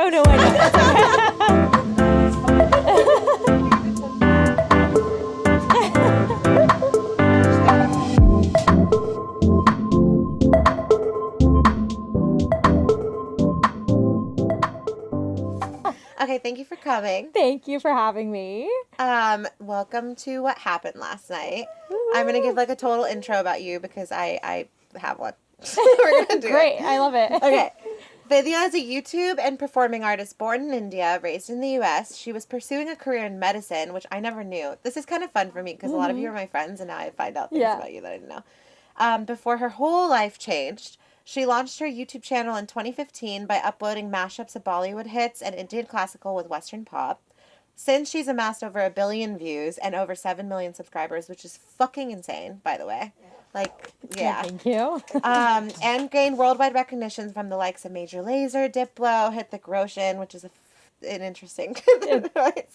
Oh, no, I know. Okay, thank you for coming. Thank you for having me. Welcome to What Happened Last Night. I'm going to give like a total intro about you because I have one. We're going to do Great. it. I love it. Okay. Vidya is a YouTube and performing artist born in India, raised in the U.S. She was pursuing a career in medicine, which I never knew. This is kind of fun for me because a lot of you are my friends, and now I find out things about you that I didn't know. Before her whole life changed, she launched her YouTube channel in 2015 by uploading mashups of Bollywood hits and Indian classical with Western pop. Since, she's amassed over 1 billion views and over 7 million subscribers, which is fucking insane, by the way. Like, yeah. Thank you. And gained worldwide recognition from the likes of Major Lazer, Diplo, Hrithik Roshan, which is an interesting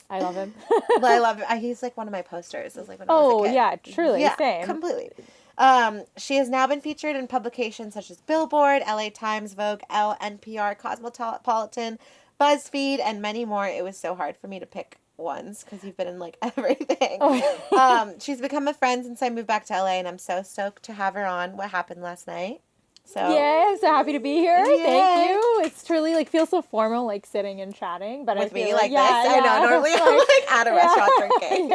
I love him. I love him. He's like one of my posters. It was like when I was a kid. Yeah, truly. Yeah, Same. completely. She has now been featured in publications such as Billboard, LA Times, Vogue, Elle, NPR, Cosmopolitan, BuzzFeed, and many more. It was so hard for me to pick ones because you've been in like everything. She's become a friend since I moved back to LA, and I'm so stoked to have her on What Happened Last Night. So yeah, so happy to be here. Yay. Thank you. It's truly like feels so formal, like sitting and chatting. But with I feel me like this, I know. Normally I'm like at a restaurant drinking.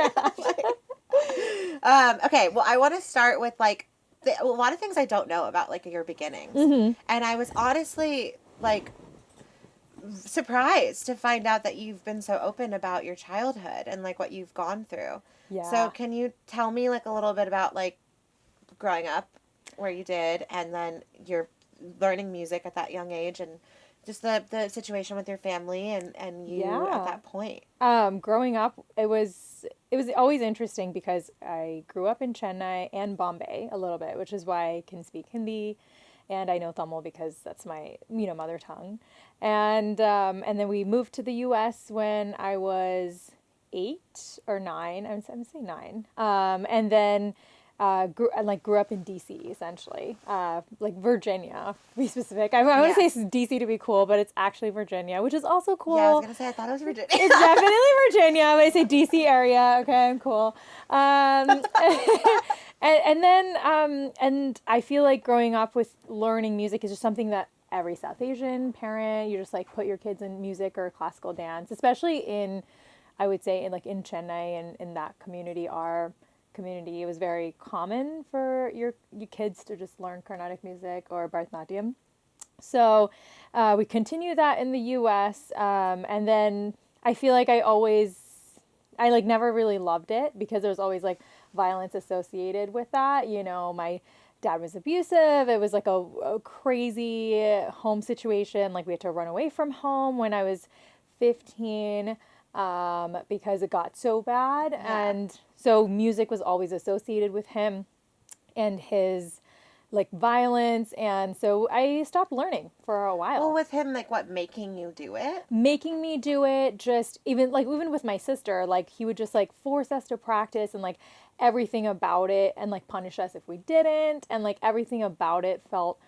Okay, well, I want to start with like a lot of things I don't know about like your beginnings, and I was honestly like surprised to find out that you've been so open about your childhood and like what you've gone through. Yeah. So can you tell me like a little bit about like growing up, where you did, and then you're learning music at that young age, and just the situation with your family and you at that point. Growing up, it was always interesting because I grew up in Chennai and Bombay a little bit, which is why I can speak Hindi, and I know Tamil because that's my mother tongue, and then we moved to the U.S. when I was 8 or 9. I'm gonna say 9, and then. Grew up in DC essentially, like Virginia to be specific. I want to say DC to be cool, but it's actually Virginia, which is also cool. Yeah, I was gonna say I thought it was Virginia. It's definitely Virginia, but I say DC area. Okay, I'm cool. And I feel like growing up with learning music is just something that every South Asian parent, you just like put your kids in music or classical dance, especially I would say in Chennai and in that community community, it was very common for your kids to just learn Carnatic music or Bharatanatyam. So we continue that in the U.S. And then I feel like I never really loved it because there was always like violence associated with that. My dad was abusive. It was like a crazy home situation. Like we had to run away from home when I was 15 because it got so bad. Yeah. And so music was always associated with him and his like violence. And so I stopped learning for a while. Well, with him, like what, making you do it? Making me do it, just even with my sister, like he would just like force us to practice and like everything about it and like punish us if we didn't. And like everything about it felt,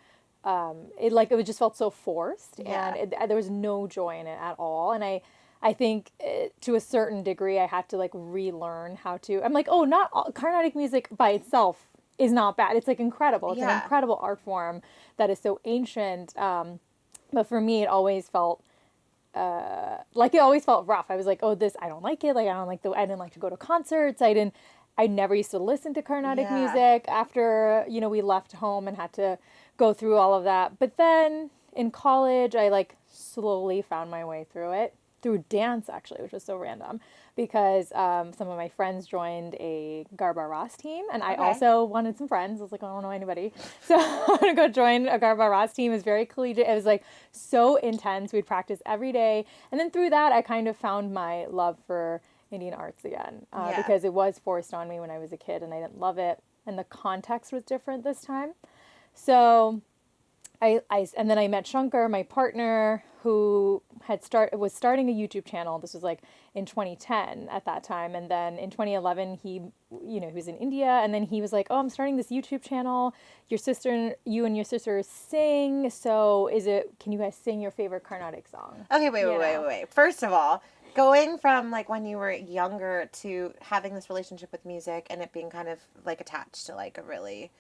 it just felt so forced. Yeah. And there was no joy in it at all. And I think to a certain degree, I had to like relearn how to. I'm like, not all, Carnatic music by itself is not bad. It's like incredible. It's an incredible art form that is so ancient. But for me, it always felt rough. I was like, this I don't like it. Like I didn't like to go to concerts. I never used to listen to Carnatic music after we left home and had to go through all of that. But then in college, I like slowly found my way through it. Through dance, actually, which was so random because some of my friends joined a Garba Ras team, and I also wanted some friends. I was like, I don't know anybody. So I'm going to go join a Garba Ras team. It was very collegiate. It was like so intense. We'd practice every day. And then through that, I kind of found my love for Indian arts again because it was forced on me when I was a kid, and I didn't love it. And the context was different this time. So and then I met Shankar, my partner, who was starting a YouTube channel. This was like in 2010 at that time. And then in 2011, he was in India, and then he was like, oh, I'm starting this YouTube channel. You and your sister sing. So can you guys sing your favorite Carnatic song? Okay, wait. First of all, going from like when you were younger to having this relationship with music and it being kind of like attached to like a really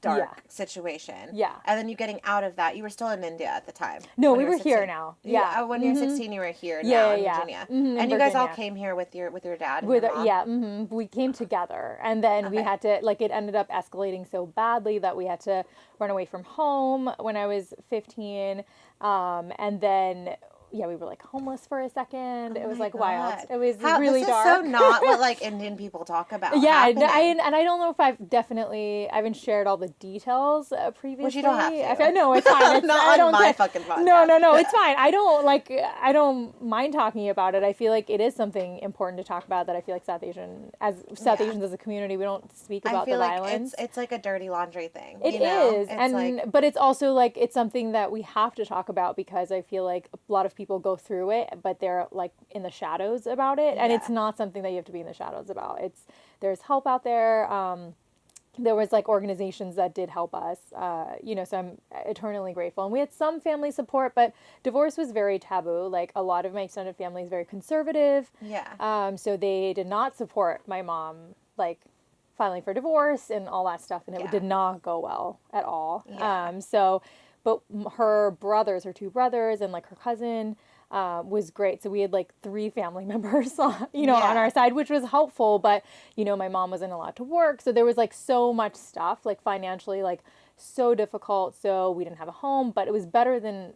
dark situation. Yeah. And then you getting out of that. You were still in India at the time. No, we were here now. Yeah. When you were 16, you were here now in Virginia. And you guys all came here with your dad and your mom? We came together. And then we had to, like, it ended up escalating so badly that we had to run away from home when I was 15. And then... yeah, we were like homeless for a second. It was like wild. It was really dark. This is so not what like Indian people talk about. Yeah, I don't know if I haven't shared all the details previously. Which you don't have to. No, it's fine. It's not on my fucking podcast. No, it's fine. I don't mind talking about it. I feel like it is something important to talk about that I feel like South Asians as a community, we don't speak about the violence. It's like a dirty laundry thing. It is. But it's also like, it's something that we have to talk about because I feel like a lot of people go through it, but they're like in the shadows about it, and it's not something that you have to be in the shadows about. There's help out there. There was like organizations that did help us, so I'm eternally grateful. And we had some family support, but divorce was very taboo. Like a lot of my extended family is very conservative. Yeah. So they did not support my mom, like filing for divorce and all that stuff, and it did not go well at all. Yeah. But her two brothers, and like her cousin was great. So we had like 3 family members, on our side, which was helpful. But, my mom wasn't allowed to work. So there was like so much stuff, like financially, like so difficult. So we didn't have a home, but it was better than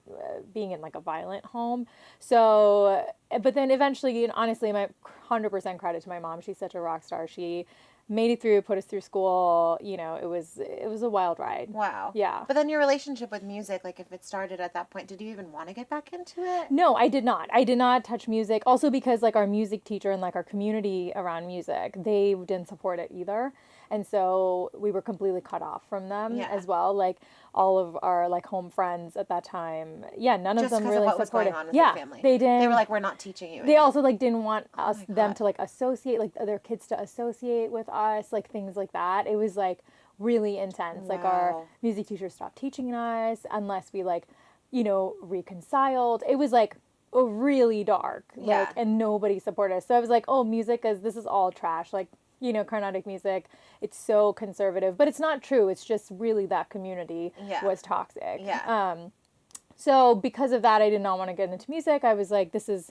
being in like a violent home. So, but then eventually, honestly, my 100% credit to my mom. She's such a rock star. She made it through, put us through school. It was a wild ride. Wow. Yeah. But then your relationship with music, like if it started at that point, did you even want to get back into it? No, I did not. I did not touch music. Also because like our music teacher and like our community around music, they didn't support it either. And so we were completely cut off from them as well. Like all of our like home friends at that time. Yeah, none of them really supported. Just because of what was going on with your family. They didn't. They were like, we're not teaching you. They also like didn't want them to like associate, like their kids to associate with us, like things like that. It was like really intense. Wow. Like our music teacher stopped teaching us unless we like, reconciled. It was like really dark. Like, and nobody supported us. So I was like, oh, this is all trash. Like, Carnatic music, it's so conservative, but it's not true. It's just really that community was toxic. Yeah. So because of that, I did not want to get into music. I was like, this is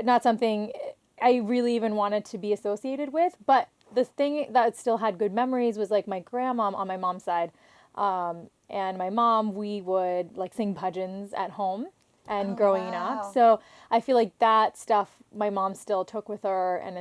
not something I really even wanted to be associated with. But the thing that still had good memories was like my grandmom on my mom's side, and my mom, we would like sing bhajans at home and growing up. So I feel like that stuff my mom still took with her, and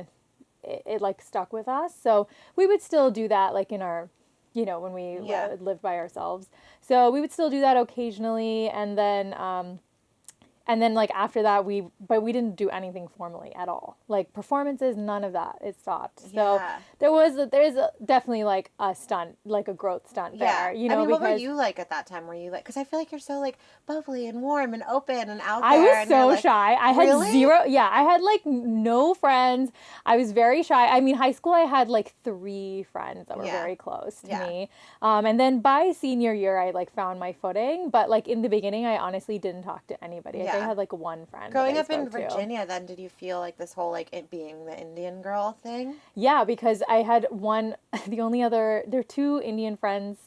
it like stuck with us. So we would still do that like in our, when we lived by ourselves. So we would still do that occasionally. And then like after that we didn't do anything formally at all. Like performances, none of that. It stopped. So there's definitely like a stunt, like a growth stunt there. What were you like at that time? Were you like, because I feel like you're so like bubbly and warm and open and out there. I was so shy. I had zero. Yeah, I had like no friends. I was very shy. I mean, high school I had like 3 friends that were very close to me. And then by senior year I like found my footing. But like in the beginning I honestly didn't talk to anybody. I had like one friend. Growing up in Virginia, then did you feel like this whole like it being the Indian girl thing? Yeah, because I had there were 2 Indian friends,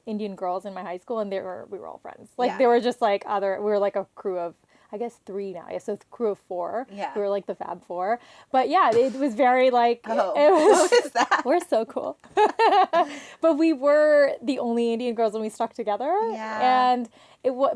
Indian girls in my high school, and we were all friends. Like they were just like we were like a crew of, I guess 3 now. Yeah, so it's a crew of 4. Yeah. We were like the Fab 4. But yeah, it was very like, what is that? We're so cool. But we were the only Indian girls and we stuck together. Yeah. And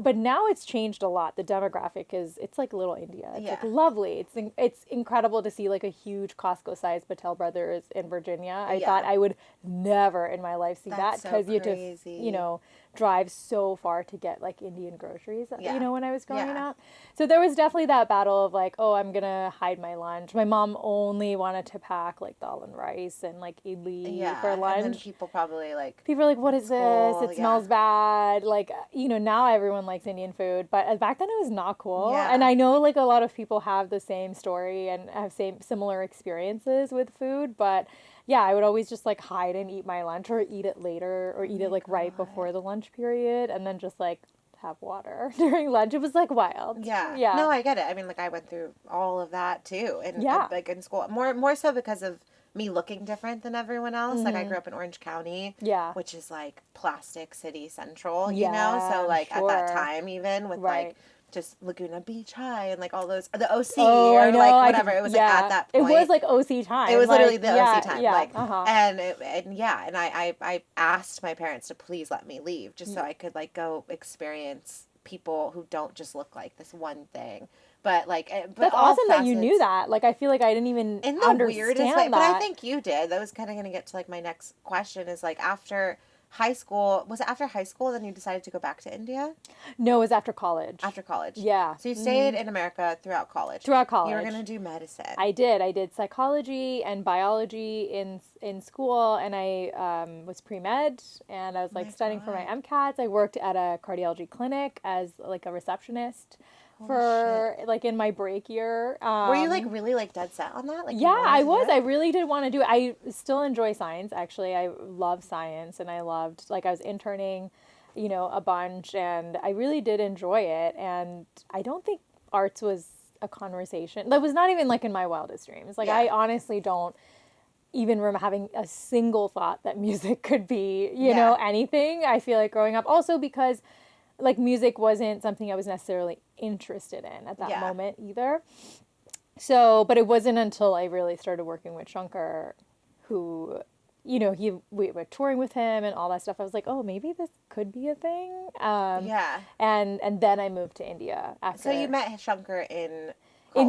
but now it's changed a lot. The demographic it's like little India. It's like lovely. It's incredible to see like a huge Costco-sized Patel Brothers in Virginia. I thought I would never in my life see that because you had to, drive so far to get like Indian groceries, when I was growing up. So there was definitely that battle of like, oh, I'm going to hide my lunch. My mom only wanted to pack like dal and rice and like idli for lunch. And then people are like, what is this? It smells bad. Like, now I everyone likes Indian food, but back then it was not cool. Yeah. And I know like a lot of people have the same story and have similar experiences with food, but yeah, I would always just like hide and eat my lunch or eat it later or eat it like right before the lunch period and then just like have water during lunch. It was like wild. Yeah. Yeah. No, I get it. I mean, like I went through all of that too, and Yeah. like in school, more so because of me looking different than everyone else. Like I grew up in Orange County, Yeah. which is like Plastic City Central, you know. Yeah, So like sure. at that time, even with Right. like just Laguna Beach High and like all those the OC Oh, or I know. like whatever. It was like yeah. at that It point. was like OC time. It was literally like, the yeah, OC time. Yeah. Like Uh-huh. and I asked my parents to please let me leave just so I could like go experience people who don't just look like this one thing. But like, That's awesome that you knew that. Like, I feel like I didn't even in the understand weirdest way. that. But I think you did. That was kind of going to get to like my next question. Is like after high school. Was it after high school? Then you decided to go back to India No, it was after college. after college. Yeah. So you stayed in America throughout college. Throughout college. You were going to do medicine. I did. I did psychology and biology in school, and I was pre-med, and I was like studying for my MCATs. I worked at a cardiology clinic as like a receptionist for like in my break year. Were you like really like dead set on that? Like you Yeah, wanted I to do was. it? I really did want to do it. I still enjoy science, actually. I love science, and I loved, like, I was interning, you know, a bunch, and I really did enjoy it. And I don't think arts was a conversation. That was not even, like, in my wildest dreams. Like, I honestly don't even remember having a single thought that music could be, you know, anything. I feel like growing up. Also because, like, music wasn't something I was necessarily interested in at that moment either. So, but it wasn't until I really started working with Shankar, who, you know, we were touring with him and all that stuff. I was like, oh, maybe this could be a thing. And then I moved to India after. So you met Shankar in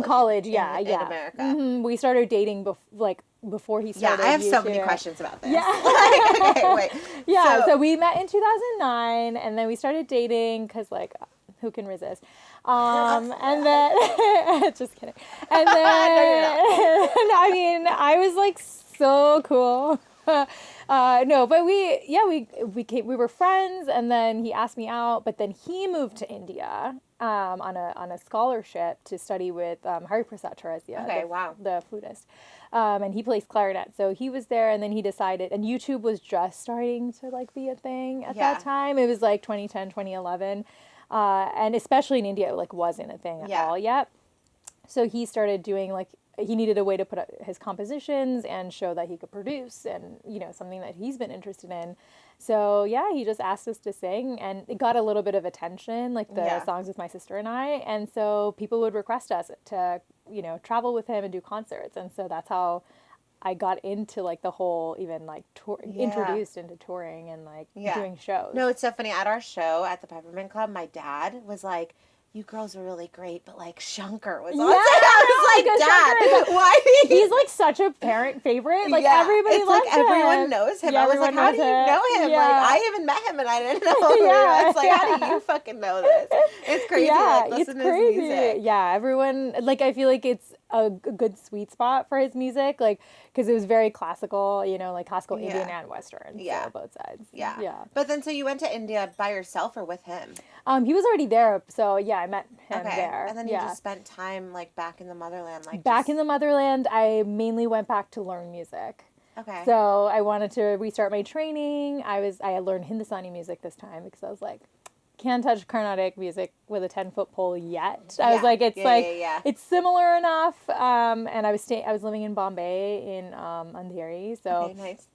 college, in America. Mm-hmm. We started dating before he started. Yeah, I have so many YouTube. questions about this. Yeah. Okay, wait. Yeah, so we met in 2009, and then we started dating because, like, who can resist? And then, just kidding. And then, I mean, I was like so cool. No, but we were friends, and then he asked me out, but then he moved to India on a scholarship to study with Hari Prasad Chaurasia, the flutist. And he plays clarinet, so he was there, and then he decided, and YouTube was just starting to like be a thing at that time. It was like 2010, 2011. And especially in India, it like wasn't a thing at all yet. So he started doing like, he needed a way to put up his compositions and show that he could produce and, you know, something that he's been interested in. So yeah, he just asked us to sing, and it got a little bit of attention, like the songs with my sister and I. And so people would request us to, you know, travel with him and do concerts. And so that's how I got into like the whole, even like introduced into touring and like doing shows. No, it's so funny. At our show at the Peppermint Club, my dad was like, you girls are really great, but like Shankar was on. I was like, Dad, why? He's like such a parent favorite. Like everybody it's loves like him. everyone knows him. I was like, how do you know him? Yeah. Like I even met him and I didn't know who he was. Like, how do you fucking know this? It's crazy. Yeah, like, listen it's to crazy. his music. Yeah, everyone, like, I feel like it's a good sweet spot for his music, like, because it was very classical, you know, like classical Indian and Western. So both sides. Yeah. But then, so you went to India by yourself or with him? He was already there, so yeah, I met him there. And then you just spent time like back in the motherland, like back in the motherland. I mainly went back to learn music. Okay. So I wanted to restart my training. I learned Hindustani music this time because I was like, can't touch Carnatic music with a 10-foot pole yet. I was like, it's similar enough. And I was living in Bombay in Andheri, so nice.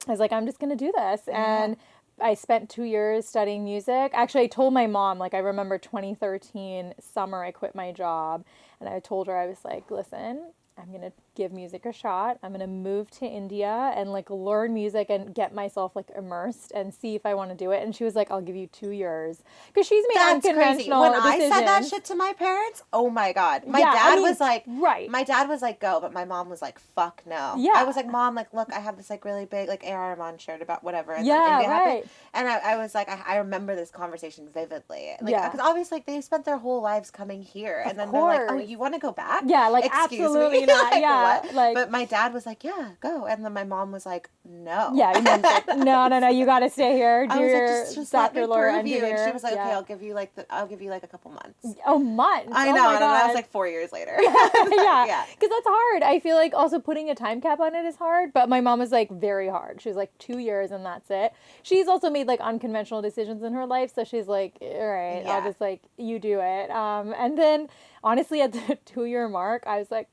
I was like, I'm just gonna do this, and I spent 2 years studying music. Actually, I told my mom, like, I remember 2013 summer, I quit my job, and I told her, I was like, listen, I'm going to give music a shot. I'm going to move to India and like learn music and get myself like immersed and see if I want to do it. And she was like, I'll give you 2 years. Because she's made unconventional decisions. When decisions. I said that shit to my parents, oh my God. My dad was like, right. My dad was like, go. But my mom was like, fuck no. Yeah. I was like, Mom, like, look, I have this like really big like A.R. Rahman shirt about whatever. And yeah, then India right. happened. And I was like, I remember this conversation vividly. Like, because obviously like, they spent their whole lives coming here. And then they're like, oh, you want to go back? Yeah, like, excuse absolutely Absolutely not. Yeah. What? Like, but my dad was like, yeah, go. And then my mom was like, no. yeah, your mom's like, no, you got to stay here. Do I was like, your just let me doctor, lawyer, prove you. engineer. And she was like, okay, Yeah. I'll give you like a couple months. Oh, months. I Oh know. my And then I was God. like 4 years later. Yeah. Yeah. Because that's hard. I feel like also putting a time cap on it is hard, but my mom was like very hard. She was like 2 years and that's it. She's also made like unconventional decisions in her life. So she's like, all right, Yeah. I'll just like, you do it. And then honestly at the 2-year mark, I was like,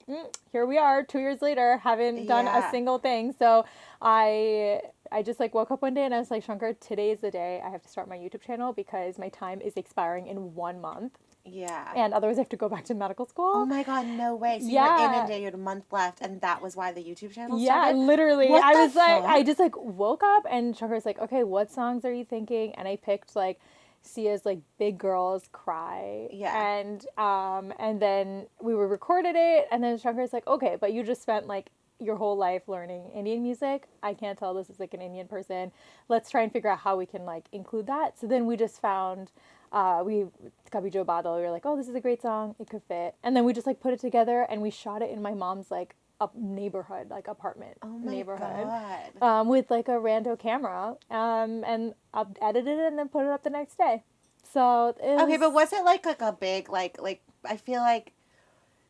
here we are 2 years later, haven't done a Yeah. single thing. So I just like woke up one day and I was like, Shankar, today is the day I have to start my YouTube channel because my time is expiring in 1 month. Yeah. And otherwise I have to go back to medical school. Oh my God, no way. So you were in India, you had a month left, and that was why the YouTube channel started? Yeah, literally. What I the was like, fuck? I just like woke up and Shankar's like, okay, what songs are you thinking? And I picked like Sia's like Big Girls Cry. Yeah. And then we recorded it and then Shankar's like, okay, but you just spent like your whole life learning Indian music. I can't tell this is like an Indian person. Let's try and figure out how we can like include that. So then we just found Kabhi Jo Badal. We were like, oh, this is a great song. It could fit. And then we just like put it together and we shot it in my mom's like neighborhood, like apartment neighborhood. God. With like a rando camera. And I edited it and then put it up the next day. So it was, Okay, but was it like a big like I feel like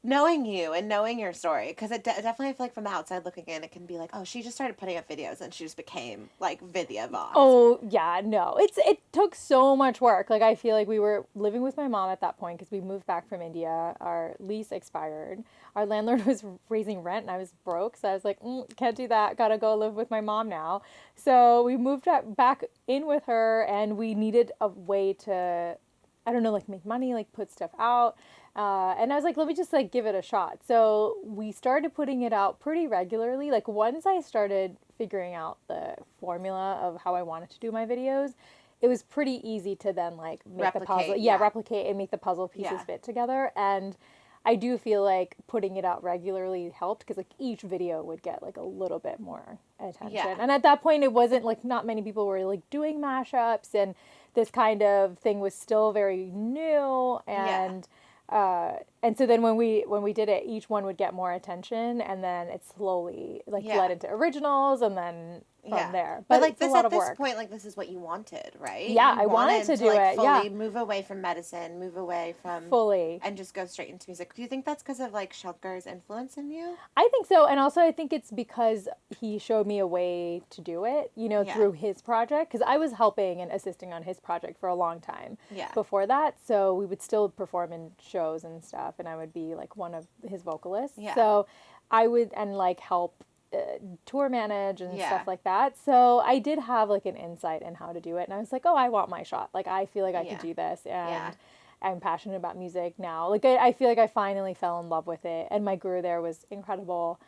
knowing you and knowing your story, because it definitely, I feel like from the outside looking in, it can be like, oh, she just started putting up videos and she just became like Vidya Vox. Oh yeah, no, it took so much work. Like I feel like we were living with my mom at that point because we moved back from India. Our lease expired. Our landlord was raising rent and I was broke, so I was like, can't do that. Gotta go live with my mom now. So we moved back in with her, and we needed a way to, I don't know, like make money, like put stuff out. And I was like, let me just like give it a shot. So we started putting it out pretty regularly. Like once I started figuring out the formula of how I wanted to do my videos, it was pretty easy to then like make the puzzle. Yeah, replicate and make the puzzle pieces fit together. And I do feel like putting it out regularly helped because like each video would get like a little bit more attention. Yeah. And at that point, it wasn't like not many people were like doing mashups, and this kind of thing was still very new. And so then when we did it, each one would get more attention, and then it slowly like led into originals, and then from there. But like it's a this lot at of this work. point, like this is what you wanted, right? Yeah, you I wanted to do like, it. Fully move away from medicine, move away from fully, and just go straight into music. Do you think that's because of like Shankar's influence in you? I think so, and also I think it's because he showed me a way to do it, through his project, because I was helping and assisting on his project for a long time before that, so we would still perform in shows and stuff, and I would be like one of his vocalists. So I would and like help tour manage and stuff like that. So I did have like an insight in how to do it, and I was like, oh, I want my shot. Like I feel like I could do this, and I'm passionate about music now. Like I feel like I finally fell in love with it, and my guru there was incredible.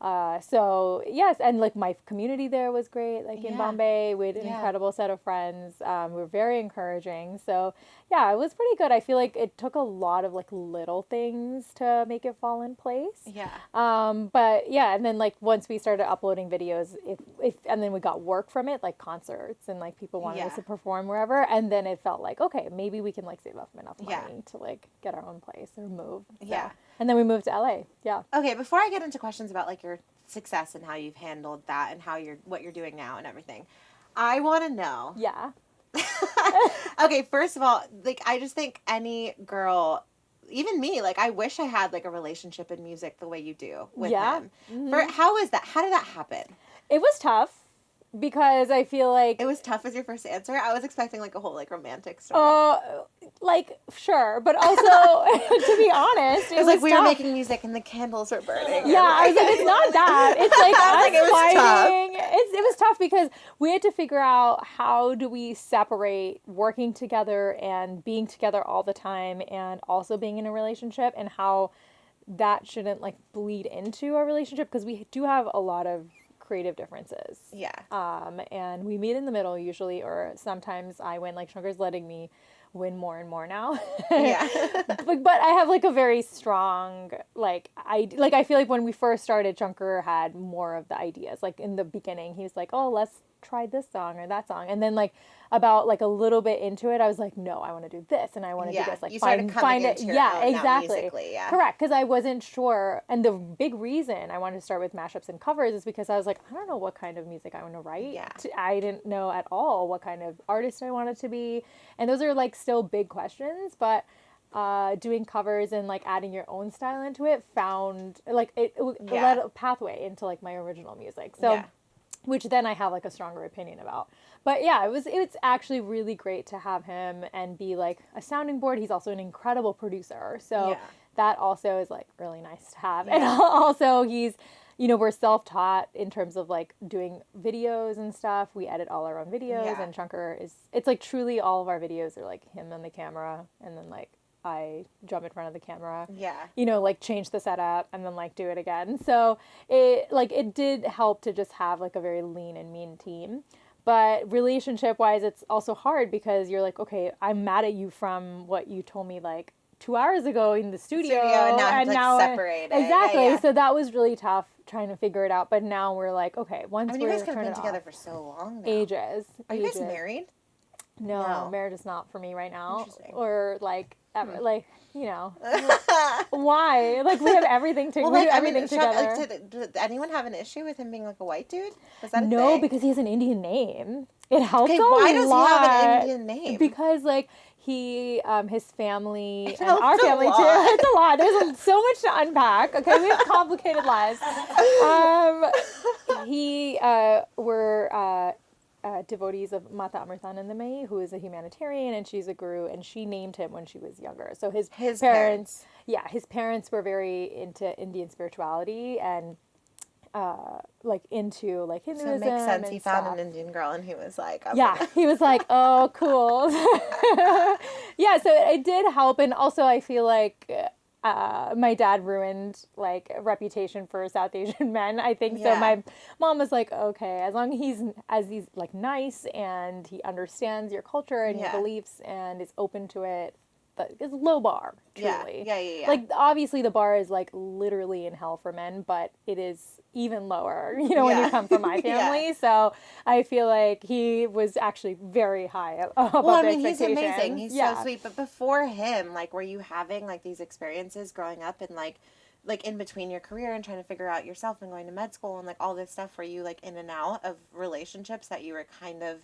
So yes, and like my community there was great. Like in Bombay, we had an incredible set of friends. We were very encouraging. So yeah, it was pretty good. I feel like it took a lot of like little things to make it fall in place. Yeah. But yeah, and then like once we started uploading videos, if and then we got work from it, like concerts, and like people wanted us to perform wherever, and then it felt like, okay, maybe we can like save up enough money to like get our own place or move. So. And then we moved to LA. Yeah. Okay, before I get into questions about like your success and how you've handled that and what you're doing now and everything, I want to know. Yeah. Okay, first of all, like I just think any girl, even me, like I wish I had like a relationship in music the way you do with him. Mm-hmm. How is that? How did that happen? It was tough. Because I feel like... It was tough as your first answer? I was expecting like a whole like romantic story. Like, sure. But also, to be honest, it was like we tough. were making music and the candles were burning. Yeah, I was like, it's not that. It's like it was fighting. tough. It was tough because we had to figure out how do we separate working together and being together all the time and also being in a relationship, and how that shouldn't like bleed into our relationship, because we do have a lot of creative differences. Yeah. And we meet in the middle usually, or sometimes I win. Like Shankar's letting me win more and more now. Yeah. but I have like a very strong I feel like when we first started, Shankar had more of the ideas. Like in the beginning, he was like, "Oh, let's tried this song or that song. And then like about like a little bit into it, I was like, no, I want to do this and I want to do this. Like you started coming into your own, exactly. musically, Correct. Because I wasn't sure. And the big reason I wanted to start with mashups and covers is because I was like, I don't know what kind of music I want to write. Yeah. I didn't know at all what kind of artist I wanted to be. And those are like still big questions, but doing covers and like adding your own style into it found like it led a pathway into like my original music. So which then I have like a stronger opinion about. But yeah, it's actually really great to have him and be like a sounding board. He's also an incredible producer. So that also is like really nice to have. And also he's, you know, we're self-taught in terms of like doing videos and stuff. We edit all our own videos and Chunker it's like truly all of our videos are like him on the camera and then like I jump in front of the camera, you know, like change the setup and then like do it again. So it did help to just have like a very lean and mean team. But relationship wise, it's also hard because you're like, okay, I'm mad at you from what you told me like 2 hours ago in the studio and now separated. Exactly. Yeah. So that was really tough trying to figure it out. But now we're like, okay, once you guys have been together for so long now. Ages. Are you guys married? No, marriage is not for me right now. Or like ever, like, you know, why? Like we have everything together. We do everything together. Did anyone have an issue with him being like a white dude? Was that a No, thing? because he has an Indian name. It helps a why lot. Does he have an Indian name? Because like he, his family and our family too. It's a lot. There's so much to unpack. Okay, we have complicated lives. We're devotees of Mata Amritanandamayi, who is a humanitarian, and she's a guru, and she named him when she was younger. So his parents, his parents were very into Indian spirituality and like into like Hinduism. So it makes sense. He found stuff. an Indian girl, and he was like, he was like, oh, cool. So it did help, and also I feel like my dad ruined like a reputation for South Asian men, I think. So my mom was like, okay, as long as he's like nice and he understands your culture and your beliefs and is open to it, but it's low bar, truly. Yeah. Like obviously the bar is like literally in hell for men, but it is even lower, you know, when you come from my family. So I feel like he was actually very high above he's amazing. He's so sweet. But before him, like, were you having like these experiences growing up and like in between your career and trying to figure out yourself and going to med school and like all this stuff? Were you like in and out of relationships that you were kind of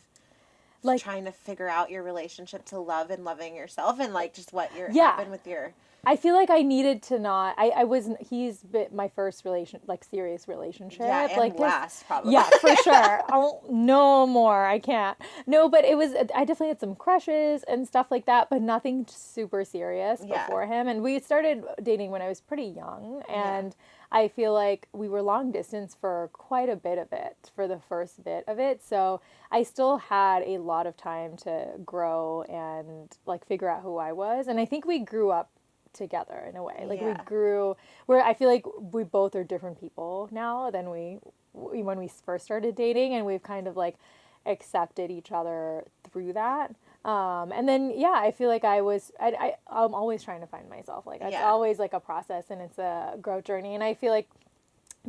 like trying to figure out your relationship to love and loving yourself and like just what happened with your... I feel like I needed to not. I wasn't. He's my first serious relationship. Yeah, and like last probably. Yeah, for sure. No more. I can't. No, but it was. I definitely had some crushes and stuff like that, but nothing super serious before him. And we started dating when I was pretty young, and I feel like we were long distance for quite a bit of it, for the first bit of it. So I still had a lot of time to grow and like figure out who I was. And I think we grew up together in a way. Like we grew where I feel like we both are different people now than we when we first started dating, and we've kind of like accepted each other through that. And then I feel like I'm always trying to find myself. Like it's always like a process and it's a growth journey. And I feel like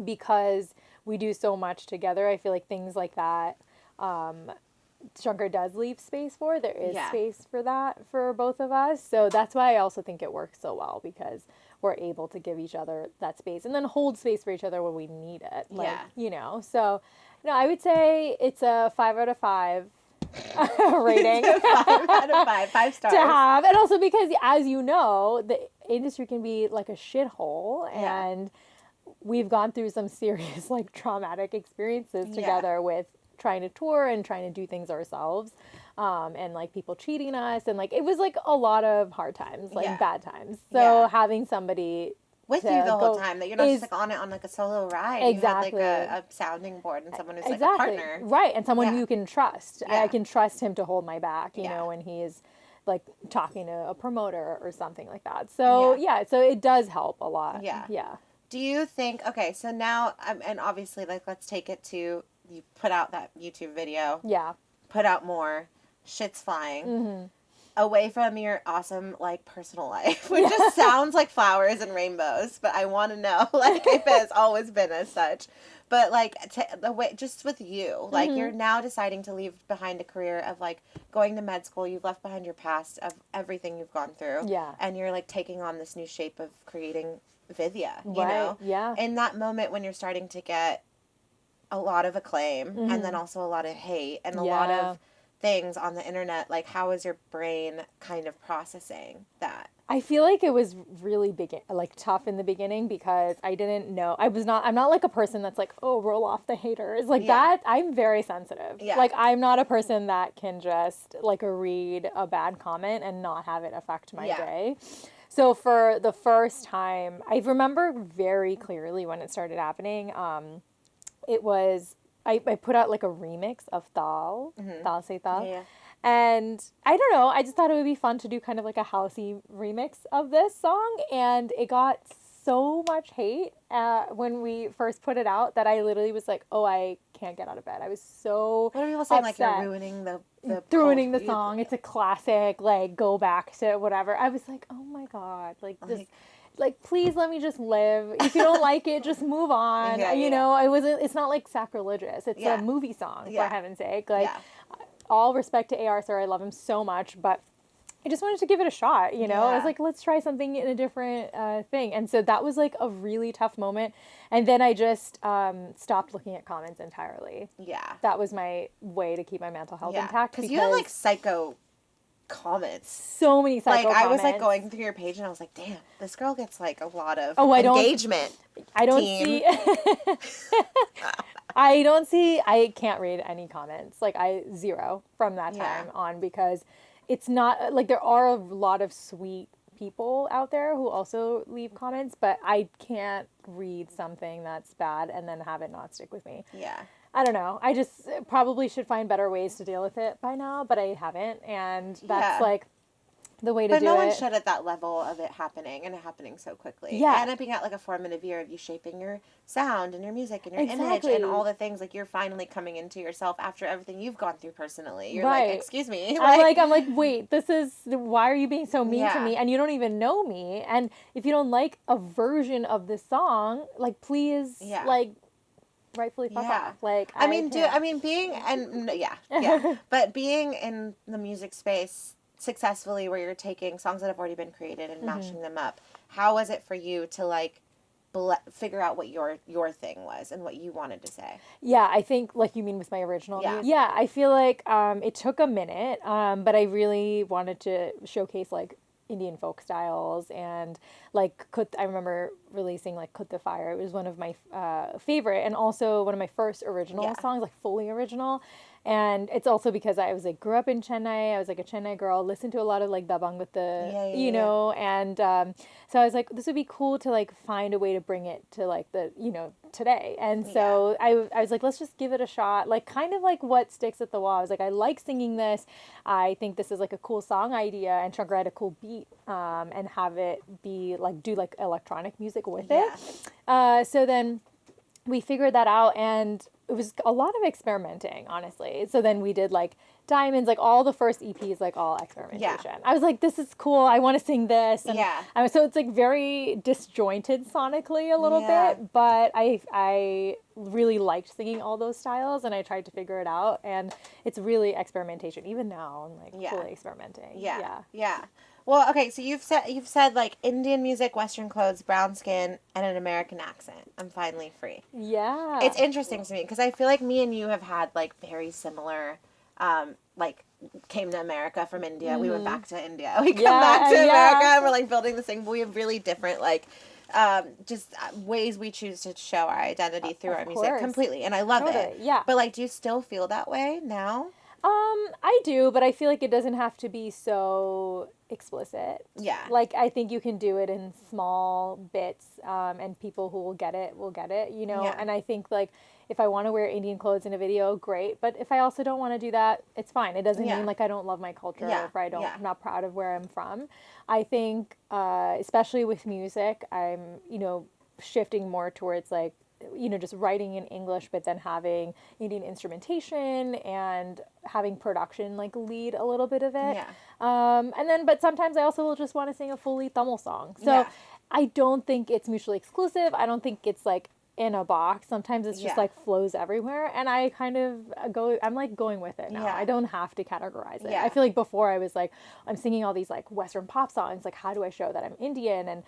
because we do so much together, I feel like things like that Shankar does leave space for. There is space for that for both of us. So that's why I also think it works so well, because we're able to give each other that space and then hold space for each other when we need it. Like, you know, so I would say it's a 5 out of 5 rating. 5 out of 5, 5 stars. To have. And also because, as you know, the industry can be like a shithole, and we've gone through some serious like traumatic experiences together with trying to tour and trying to do things ourselves, and like people cheating us, and like it was like a lot of hard times, like bad times. So having somebody with you the whole time, that you're not just like on it on like a solo ride. Exactly. You have like a sounding board and someone who's like a partner. Right, and someone you can trust. I can trust him to hold my back, you know, when he's like talking to a promoter or something like that. So so it does help a lot. Yeah. Do you think, okay, so now, and obviously like let's take it to, you put out that YouTube video. Yeah. Put out more. Shit's flying. away from your awesome, like, personal life, which just sounds like flowers and rainbows, but I want to know, like, if it has always been as such. But, like, the way, just with you, like, you're now deciding to leave behind a career of, like, going to med school. You've left behind your past of everything you've gone through. Yeah. And you're, like, taking on this new shape of creating Vidya, you Right. know? Yeah. In that moment when you're starting to get a lot of acclaim and then also a lot of hate and a lot of things on the internet, like, how is your brain kind of processing that? I feel like it was really tough in the beginning because I didn't know. I'm not like a person that's like, oh, roll off the haters. Like that, I'm very sensitive. Yeah. Like, I'm not a person that can just, like, read a bad comment and not have it affect my day. So for the first time, I remember very clearly when it started happening, it was, I put out, like, a remix of Tal, Tal Se Tal. Yeah. And I don't know, I just thought it would be fun to do kind of like a housey remix of this song. And it got so much hate when we first put it out that I literally was like, oh, I can't get out of bed. I was so What are people saying? upset. Like, you're ruining ruining the song. It's a classic, like, go back to whatever. I was like, oh my God, like, this... Like, please let me just live. If you don't like it, just move on. You know, it's not, like, sacrilegious. It's a movie song, for heaven's sake. Like, all respect to A.R. Sir. I love him so much, but I just wanted to give it a shot, you know? I was like, let's try something in a different thing. And so that was, like, a really tough moment. And then I just stopped looking at comments entirely. Yeah. That was my way to keep my mental health intact. Because you have, like, psycho comments. So many psycho comments. I was, like, going through your page and I was like, damn, this girl gets, like, a lot of engagement. I don't see... I can't read any comments. Like, zero from that time on, because it's not, like, there are a lot of sweet people out there who also leave comments, but I can't read something that's bad and then have it not stick with me. Yeah. I don't know. I just probably should find better ways to deal with it by now, but I haven't. And that's like the way to do it. But no one should at that level of it happening and it happening so quickly. Yeah. And it being at like a formative year of you shaping your sound and your music and your image and all the things. Like, you're finally coming into yourself after everything you've gone through personally. You're like, excuse me. I'm like, wait, why are you being so mean to me? And you don't even know me. And if you don't like a version of this song, like, please, like, rightfully fuck off. Like, but being in the music space successfully, where you're taking songs that have already been created and mashing them up, how was it for you to, like, figure out what your thing was and what you wanted to say? Yeah, I think, like, you mean with my original music? Yeah, I feel like it took a minute, but I really wanted to showcase, like, Indian folk styles and, like, I remember releasing, like, Kut the Fire. It was one of my favorite and also one of my first original songs, like, fully original. And it's also because I was, like, grew up in Chennai. I was, like, a Chennai girl, listened to a lot of, like, Dabang with the, you know, and so I was like, this would be cool to, like, find a way to bring it to, like, the, you know, today. And so I was like, let's just give it a shot. Like, kind of like what Sticks at the Wall. I was like, I like singing this. I think this is, like, a cool song idea, and try to write a cool beat and have it be, like, do, like, electronic music with it. So then we figured that out, and it was a lot of experimenting, honestly. So then we did, like, Diamonds, like, all the first EPs, like, all experimentation. Yeah. I was like, this is cool. I want to sing this. And so it's, like, very disjointed sonically a little bit, but I really liked singing all those styles, and I tried to figure it out, and it's really experimentation. Even now, I'm, like, fully experimenting. Yeah. Well, okay, so you've said like Indian music, Western clothes, brown skin, and an American accent. I'm finally free. Yeah. It's interesting to me because I feel like me and you have had, like, very similar, like, came to America from India. We went back to India. We come back to America and we're, like, building this thing. But we have really different, like, just ways we choose to show our identity through our music completely. And I love it. Yeah. But, like, do you still feel that way now? I do, but I feel like it doesn't have to be so explicit. Yeah. Like, I think you can do it in small bits, and people who will get it, you know? Yeah. And I think, like, if I want to wear Indian clothes in a video, great. But if I also don't want to do that, it's fine. It doesn't mean, like, I don't love my culture or I'm not proud of where I'm from. I think, especially with music, I'm, you know, shifting more towards, like, just writing in English, but then having Indian instrumentation and having production like lead a little bit of it. Yeah. But sometimes I also will just want to sing a fully Tamil song. So I don't think it's mutually exclusive. I don't think it's like in a box. Sometimes it's just like flows everywhere, and I kind of I'm like going with it now. I don't have to categorize it. I feel like before I was like, I'm singing all these like Western pop songs, like how do I show that I'm Indian, and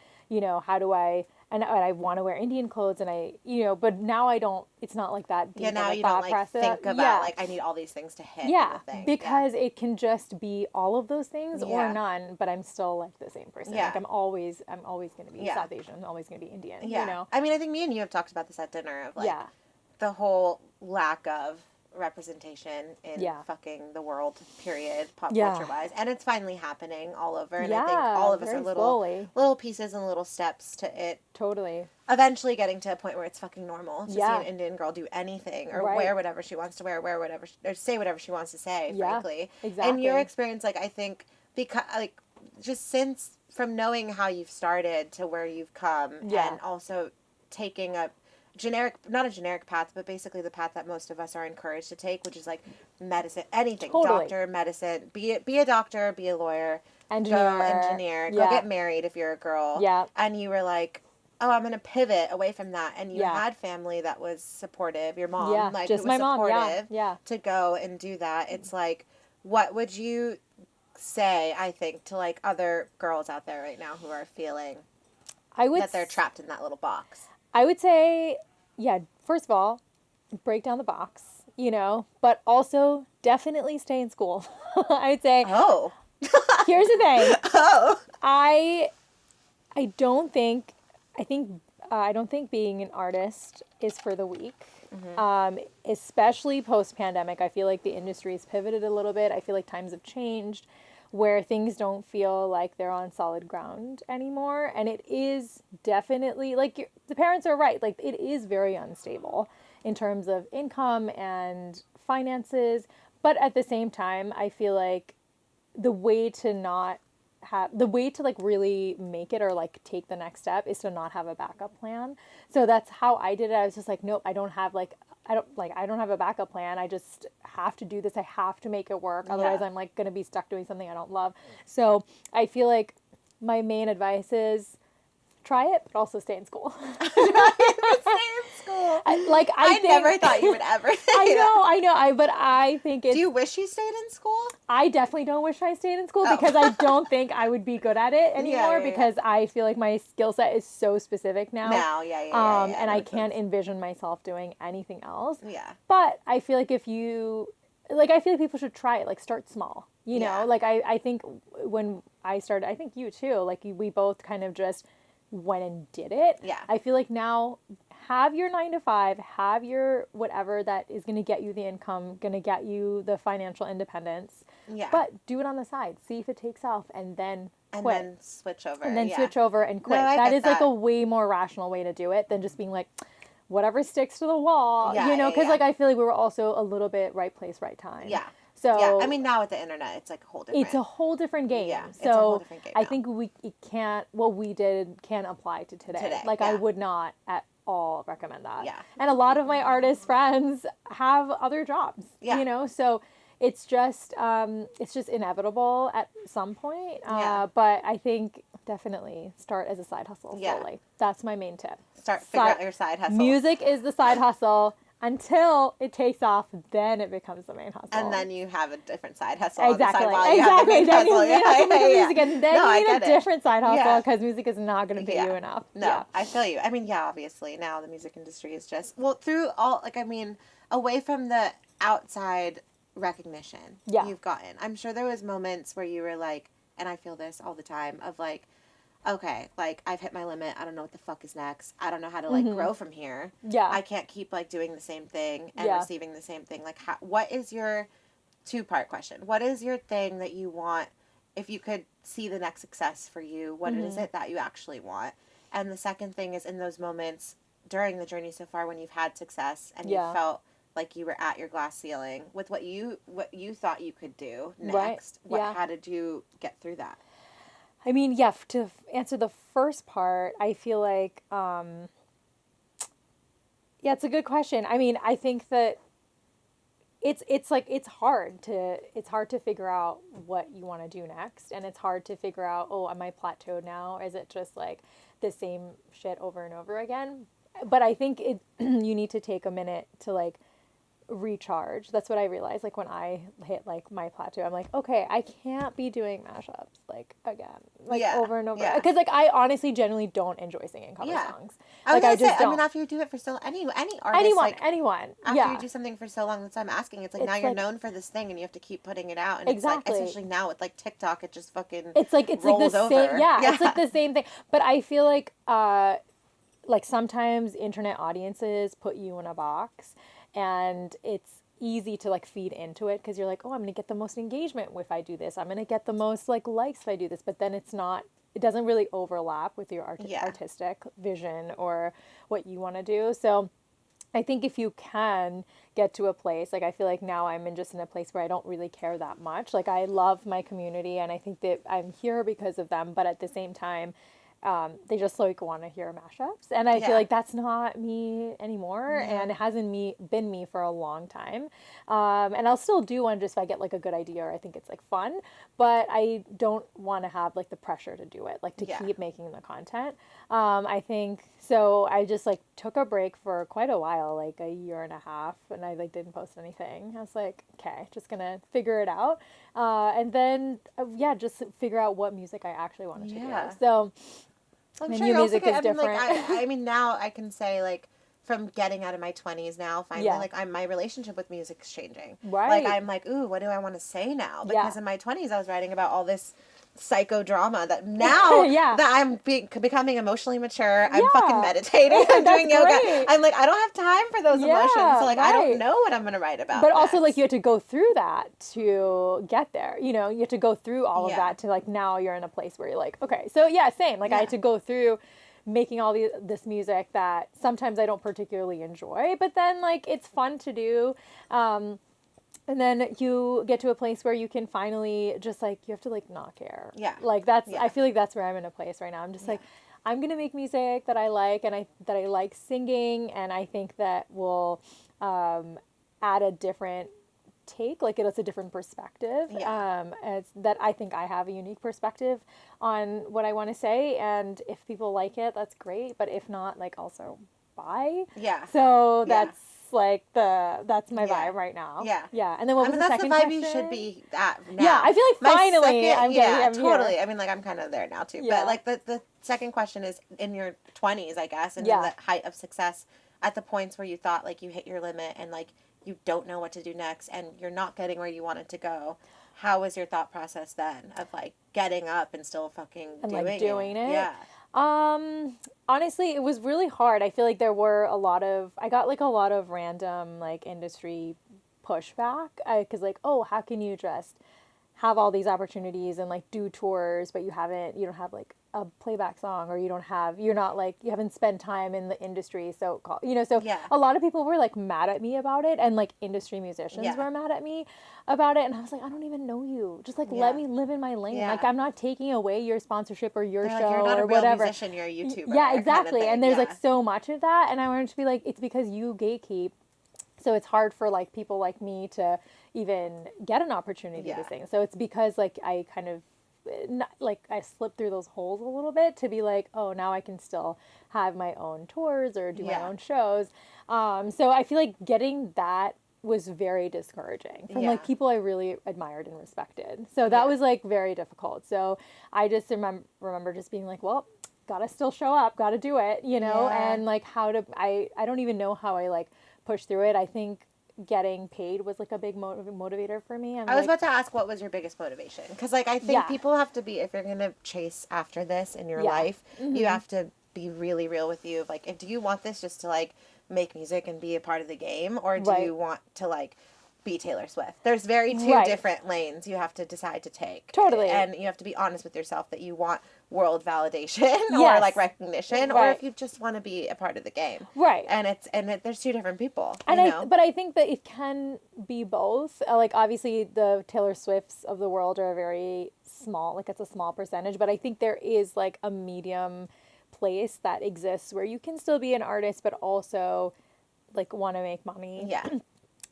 how do I, and I want to wear Indian clothes, and I, but now I don't, it's not like that deep. Yeah, now you don't like think about like I need all these things to hit. Yeah, because it can just be all of those things or none, but I'm still like the same person. Like I'm always going to be South Asian. I'm always going to be Indian. Yeah. I mean, I think me and you have talked about this at dinner of like the whole lack of representation in fucking the world, period, pop culture wise, and it's finally happening all over, and I think all of us are little pieces and little steps to it eventually getting to a point where it's fucking normal to see an Indian girl do anything or wear whatever she wants to wear whatever or say whatever she wants to say, frankly. Exactly. And your experience, like, I think because like just since from knowing how you've started to where you've come, and also taking not a generic path, but basically the path that most of us are encouraged to take, which is like medicine, anything, doctor, medicine, be a doctor, be a lawyer, engineer, go get married if you're a girl. And you were like, oh, I'm going to pivot away from that. And you had family that was supportive, your mom, like just who was my supportive mom, to go and do that. It's like, what would you say, I think, to like other girls out there right now who are feeling that they're trapped in that little box? I would say, first of all, break down the box, but also definitely stay in school. I would say, here's the thing. I don't think being an artist is for the weak. Especially post-pandemic. I feel like the industry has pivoted a little bit. I feel like times have changed where things don't feel like they're on solid ground anymore. And it is definitely, like, the parents are right. Like, it is very unstable in terms of income and finances. But at the same time, I feel like the way to like really make it or like take the next step is to not have a backup plan. So that's how I did it. I was just like, nope, I don't have a backup plan. I just have to do this. I have to make it work. Otherwise I'm like going to be stuck doing something I don't love. So I feel like my main advice is try it, but also stay in school. Stay in school. I never thought you would ever say I know. But I think it's... Do you wish you stayed in school? I definitely don't wish I stayed in school because I don't think I would be good at it anymore because I feel like my skill set is so specific now. And I can't envision myself doing anything else. Yeah. But I feel like I feel like people should try it. Like, start small, know? Like, I think when I started, I think you too, like, we both kind of just went and did it. Yeah. I feel like now have your 9 to 5, have your whatever that is going to get you the income, going to get you the financial independence. Yeah. But do it on the side. See if it takes off and then quit. And then switch over. And then switch over and quit. No, that is like a way more rational way to do it than just being like, whatever sticks to the wall. Because like I feel like we were also a little bit right place, right time. Yeah. So I mean, now with the internet, it's like a whole different. It's a whole different game. Yeah, so it's a whole different game I think what we did can't apply to today. Like I would not at all recommend that. Yeah. And a lot of my artist friends have other jobs. Yeah. So it's just inevitable at some point. But I think definitely start as a side hustle slowly. That's my main tip. Figure out your side hustle. Music is the side hustle. Until it takes off, then it becomes the main hustle. And then you have a different side hustle. Exactly. On the side while you have the main then hustle. Music, and then you need a different side hustle Yeah. because music is not going to pay you enough. No, I feel you. I mean, obviously now the music industry is just, through all, like, I mean, away from the outside recognition you've gotten. I'm sure there was moments where you were like, and I feel this all the time, of like, okay, like, I've hit my limit. I don't know what the fuck is next. I don't know how to, like, grow from here. Yeah. I can't keep, like, doing the same thing and receiving the same thing. Like, what is your, two-part question, what is your thing that you want, if you could see the next success for you, what is it that you actually want? And the second thing is, in those moments during the journey so far when you've had success and you felt like you were at your glass ceiling with what you thought you could do next, how did you get through that? I mean, to answer the first part, I feel like Yeah, it's a good question. I mean, I think that it's like it's hard to figure out what you want to do next, and it's hard to figure out, oh, am I plateaued now, or is it just like the same shit over and over again? But I think it you need to take a minute to like recharge. That's what I realized. Like when I hit like my plateau, I'm like, okay, I can't be doing mashups like again, like Yeah, over and over. yeah. Because like I honestly, genuinely don't enjoy singing cover Yeah. songs. I was Like I gonna say, just I mean, don't. after you do it for so any artist, like Anyone. after you Yeah, do something for so long, that's what I'm asking. It's like now it's you're like known for this thing, and you have to keep putting it out, and it's like, exactly. especially now with like TikTok, it just fucking It's like the rolls same. over. Yeah, Yeah, it's like the same thing. But I feel like sometimes internet audiences put you in a box, and it's easy to like feed into it because you're like, oh, I'm gonna get the most engagement if I do this, I'm gonna get the most like likes if I do this, but then it doesn't really overlap with your yeah, artistic vision or what you want to do. So I think if you can get to a place, like I feel like now I'm in a place where I don't really care that much. Like I love my community and I think that I'm here because of them, but at the same time, they just like want to hear mashups, and I feel yeah, like that's not me anymore, yeah, and it hasn't been me for a long time. And I'll still do one just if I get like a good idea or I think it's like fun, but I don't want to have like the pressure to do it, like to yeah. keep making the content. I think so. I just like took a break for quite a while, like a year and a half, and I like didn't post anything. I was like, okay, just gonna figure it out, and then yeah, just figure out what music I actually wanted to do. Yeah. So I'm the sure new you also music get. is I mean, like different. I mean, now I can say like from getting out of my 20s now, finally, Yeah. like my relationship with music's changing. Like Right. I'm like, ooh, what do I want to say now? Yeah. Because in my 20s, I was writing about all this psychodrama that now Yeah. that I'm becoming emotionally mature, I'm fucking Yeah. meditating, I'm That's doing yoga. great. I'm like, I don't have time for those emotions, so Yeah, like I don't right. know what I'm gonna write about But also like you next. have to go through that to get there. You know, you have to go through all of Yeah, that to like now you're in a place where you're like, okay. So yeah, same. Like I had yeah, to go through making this music that sometimes I don't particularly enjoy, but then like it's fun to do. And then you get to a place where you can finally just like you have to like not care. yeah, Like that's yeah, I feel like that's where I'm in a place right now. I'm just yeah, like I'm gonna make music that I like and I like singing, and I think that will add a different take, like it's a different perspective, yeah, it's that I think I have a unique perspective on what I want to say, and if people like it, that's great, but if not, like also bye. yeah, So yeah. that's my Yeah. vibe right now. Yeah. Yeah, and then what I was mean, the that's the second vibe you should question? be at Yeah, now. I feel like My finally second, I'm yeah, here. totally. I mean, like, I'm kind of there now too. But, Yeah. like, the second question is in your 20s, I guess, and in Yeah. the height of success, at the points where you thought, like, you hit your limit and, like, you don't know what to do next and you're not getting where you wanted to go. How was your thought process then of, like, getting up and still fucking And like doing it? doing it. Yeah. Honestly, it was really hard. I feel like I got like a lot of random like industry pushback. Cause like, oh, how can you just have all these opportunities and like do tours, but you don't have like a playback song, or you're not like, you haven't spent time in the industry. So, so Yeah. a lot of people were like mad at me about it, and like industry musicians Yeah. were mad at me about it. And I was like, I don't even know you. Just like, let Yeah. me live in my lane. Yeah. Like, I'm not taking away your sponsorship or your They're like, you're show not a or real whatever. musician, you're a YouTuber. Yeah, kind of exactly. thing. And there's like Yeah. so much of that. And I wanted to be like, it's because you gatekeep. So it's hard for like people like me to even get an opportunity Yeah. to sing. So it's because like I kind of like I slipped through those holes a little bit to be like, oh, now I can still have my own tours or do my Yeah. own shows. So I feel like getting that was very discouraging from Yeah. like people I really admired and respected. So that Yeah. was like very difficult. So I just remember just being like, well, gotta still show up, gotta do it, Yeah. and like I don't even know how I like push through it. I think getting paid was like a big motivator for me. I'm I was like, about to ask what was your biggest motivation? Because, like, I think yeah, people have to be, if you're going to chase after this in your yeah, life, you have to be really real with you. Like, if do you want this just to, like, make music and be a part of the game? Or do right, you want to, like, be Taylor Swift? There's very two right, different lanes you have to decide to take. totally, And you have to be honest with yourself that you want world validation or, yes, like, recognition. Or right, if you just want to be a part of the game. right. There's two different people, And you know? but I think that it can be both. Like obviously the Taylor Swifts of the world are very small, like it's a small percentage, but I think there is like a medium place that exists where you can still be an artist but also like want to make money. Yeah.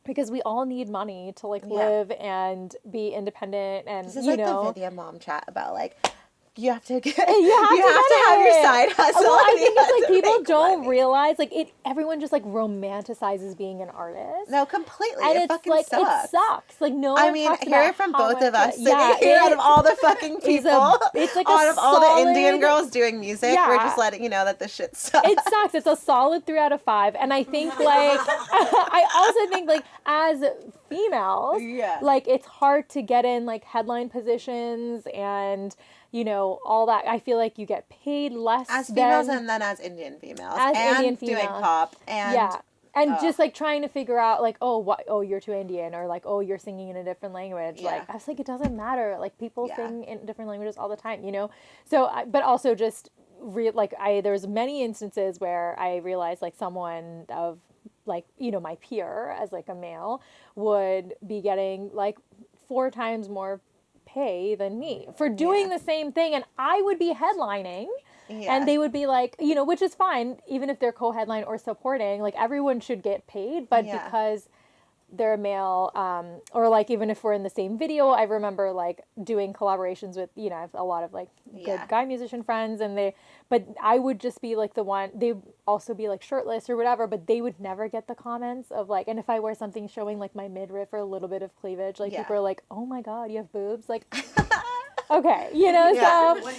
Because we all need money to like live and be independent, and This is you like know, the Vidya mom chat about like you have to get you have to have your side hustle. Well, I and think you it's have like to people make don't money. realize like it. Everyone just like romanticizes being an artist. No, completely. And it it's fucking like sucks. it sucks. Like no I one mean, talks hear about it from how both of much us sitting here out of all the fucking people. It's like out a of all the Indian solid- girls doing music, we're just letting you know that this shit sucks. It sucks. It's a solid 3 out of 5. And I think like I also think like as females, like it's hard to get in like headline positions and you know all that. I feel like you get paid less as females than, and then as Indian females. as and Indian females. doing pop and and just like trying to figure out like, oh, what, oh, you're too Indian, or like, oh, you're singing in a different language. Like I was like, it doesn't matter. Like people sing in different languages all the time, you know. So but also just there's many instances where I realized like someone of like, you know, my peer as like a male would be getting like 4 times more pay than me for doing the same thing, and I would be headlining. And they would be like, you know, which is fine, even if they're co-headline or supporting, like everyone should get paid, but because they're a male, or like even if we're in the same video, I remember like doing collaborations with, you know, I have a lot of like good guy musician friends, and but I would just be like the one, they'd also be like shirtless or whatever, but they would never get the comments of like, and if I wear something showing like my midriff or a little bit of cleavage, like people are like, oh my God, you have boobs, like, okay, you know, so...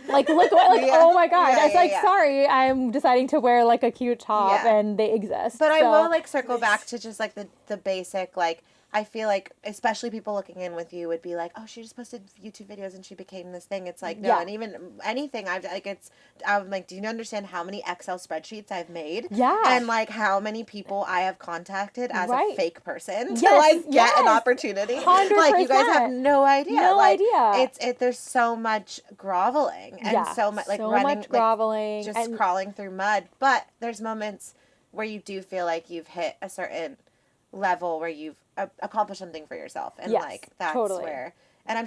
Like, look, like, oh my God. I was like, sorry, I'm deciding to wear like a cute top and they exist. But I will like circle back to just like the basic, like, I feel like, especially people looking in with you would be like, oh, she just posted YouTube videos and she became this thing. It's like, no, and even anything I'm like, do you understand how many Excel spreadsheets I've made? Yeah. And like how many people I have contacted as a fake person to like get an opportunity. 100%. Like you guys have no idea. No idea. There's so much groveling and so much like running, much groveling, like, just crawling through mud. But there's moments where you do feel like you've hit a certain level where you've accomplished something for yourself, and like that's where, and I'm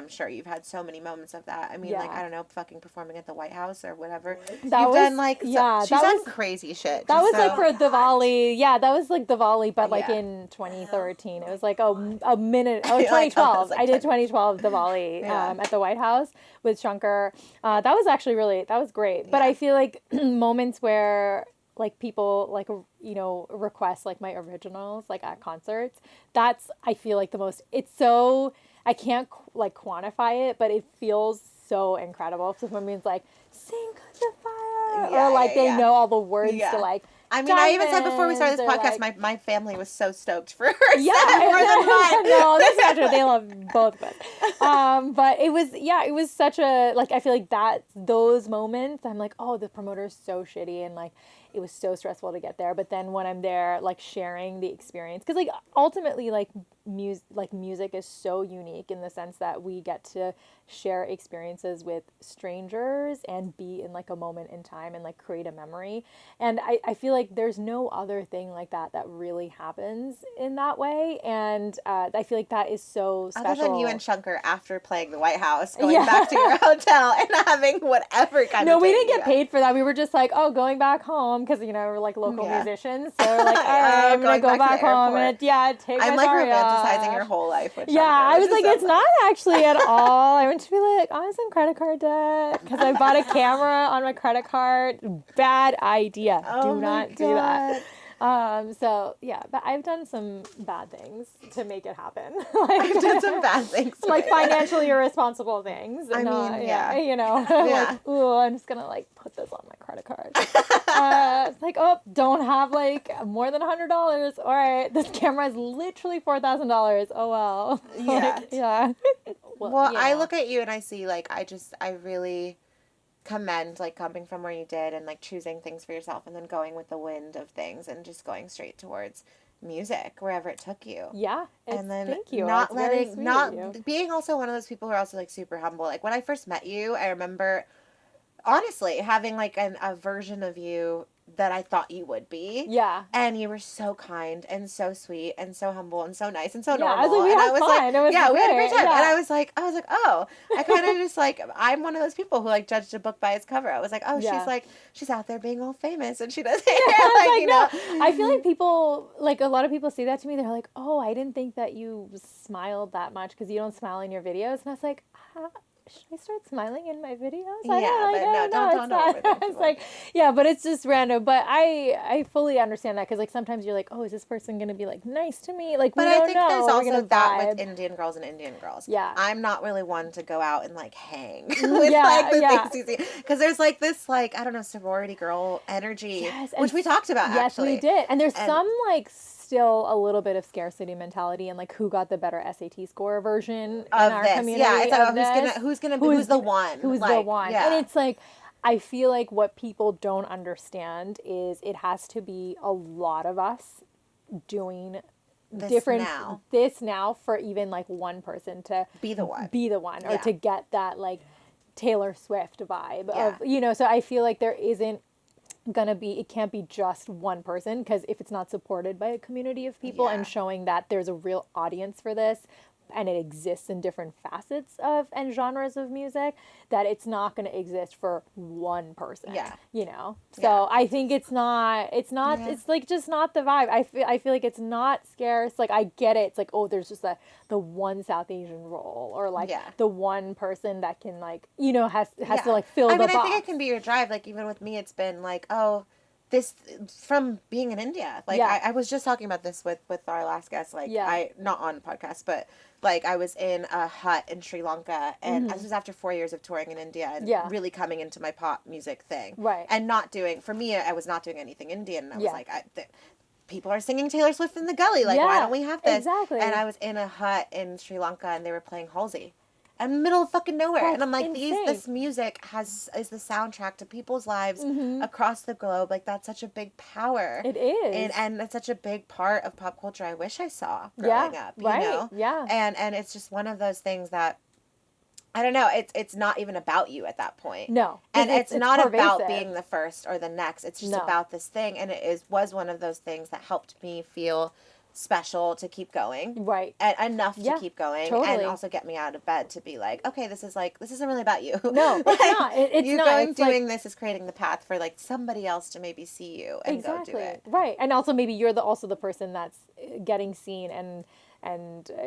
sure you've had so many moments of that. I mean, like, I don't know, fucking performing at the White House or whatever. You've done like she's done crazy shit. That was like for Diwali. Yeah, that was like Diwali, but like in 2013. It was like a minute. Oh, 2012. I did 2012 Diwali at the White House with Shankar. That was actually that was great. But I feel like moments where like people like, you know, request like my originals like at concerts, that's I feel like the most, it's so, I can't like quantify it, but it feels so incredible if someone means like sing the fire or like they know all the words to like, I mean, I even said before we started this podcast, like, my family was so stoked for her. Yeah, more than mine. No, that's not true. They love both of us. But it was such a, like, I feel like those moments, I'm like, oh, the promoter's so shitty, and like, it was so stressful to get there. But then when I'm there, like sharing the experience, because like ultimately, like music is so unique in the sense that we get to share experiences with strangers and be in like a moment in time and like create a memory. And I feel like there's no other thing like that really happens in that way. And I feel like that is so special. Other than you and Shankar after playing the White House, going back to your hotel and having whatever kind of. No, we didn't get paid for that. We were just like, oh, going back home, because you know we're like local musicians, so we're like, all right, I'm gonna go back home and take I'm my like sorry romanticizing off. your whole life. With I was like, it's not actually at all. I went to be like, I was in credit card debt because I bought a camera on my credit card. Bad idea. Do not do that. So yeah, but I've done some bad things to make it happen. Like, I've done some bad things, like financially irresponsible things. I mean, you know, like, ooh, I'm just gonna like put this on my credit card. It's like, oh, don't have like more than $100. All right, this camera is literally $4,000. Oh well. Yeah. Like, Well, I look at you and I see like I really commend like coming from where you did and like choosing things for yourself and then going with the wind of things and just going straight towards music wherever it took you. Yeah. And then thank you. not That's letting being also one of those people who are also like super humble. Like when I first met you, I remember honestly having like a version of you that I thought you would be. Yeah. And you were so kind and so sweet and so humble and so nice and so Yeah, normal. I was like, we and had I was fun. like, It was we had a great great. time. Yeah. And I was like, oh, I kind of just like, I'm one of those people who like judged a book by its cover. I was like, oh, Yeah. she's out there being all famous and she doesn't, I you know. know. I feel like people, like a lot of people say that to me. They're like, oh, I didn't think that you smiled that much because you don't smile in your videos. And I was like, should I start smiling in my videos? I don't overthink it's like, yeah, but it's just random. But I fully understand that because like sometimes you're like, oh, is this person gonna be like nice to me? Like, But we I don't think know. there's We're also gonna that vibe. with Indian girls and Indian girls. Yeah. I'm not really one to go out and like hang with Yeah, like the yeah. things you see. Because there's like this like, I don't know, sorority girl energy, Yes, which we talked about yes, actually. we did. And there's And- some like still a little bit of scarcity mentality and like who got the better SAT score version in Of our this. community. Yeah, it's like, of who's this. the one? Who's the Like, one? yeah. And it's like, I feel like what people don't understand is it has to be a lot of us doing This now. for even like one person to Be the one. or Yeah. to get that like Taylor Swift vibe Yeah. of, you know, so I feel like there isn't gonna be, it can't be just one person, because if it's not supported by a community of people Yeah. and showing that there's a real audience for this and it exists in different facets of and genres of music, that it's not going to exist for one person. Yeah. You know? So Yeah. I think it's not, Yeah. it's like just not the vibe. I feel like it's not scarce. Like I get it. It's like, oh, there's just the one South Asian role, or like Yeah. the one person that can like, you know, has Yeah. to like fill I the mean, box. I think it can be your drive. Like, even with me, it's been like, oh, this from being in India. Like, Yeah. I was just talking about this with our last guest. Like, Yeah. not on podcast, but like I was in a hut in Sri Lanka, and this was after 4 years of touring in India and Yeah. really coming into my pop music thing. Right. And not doing, for me, I was not doing anything Indian. And I was Yeah. like, people are singing Taylor Swift in the gully. Like, why Yeah, don't we have this? exactly. And I was in a hut in Sri Lanka, and they were playing Halsey. In the middle of fucking nowhere. That's and I'm like, insane. this music is the soundtrack to people's lives across the globe. Like, that's such a big power. It is. And it's such a big part of pop culture I wish I saw growing up. You right. know? Yeah. And it's just one of those things that, I don't know, it's not even about you at that point. No. And it's not about pervasive. being the first or the next. It's just No. about this thing. And it was one of those things that helped me feel special to keep going. Right. And enough Yeah, to keep going. totally. And also get me out of bed to be like, okay, this isn't really about you. No, it's not. It's you not. going It's like- doing this is creating the path for like somebody else to maybe see you and go do it. Right. And also maybe you're also the person that's getting seen and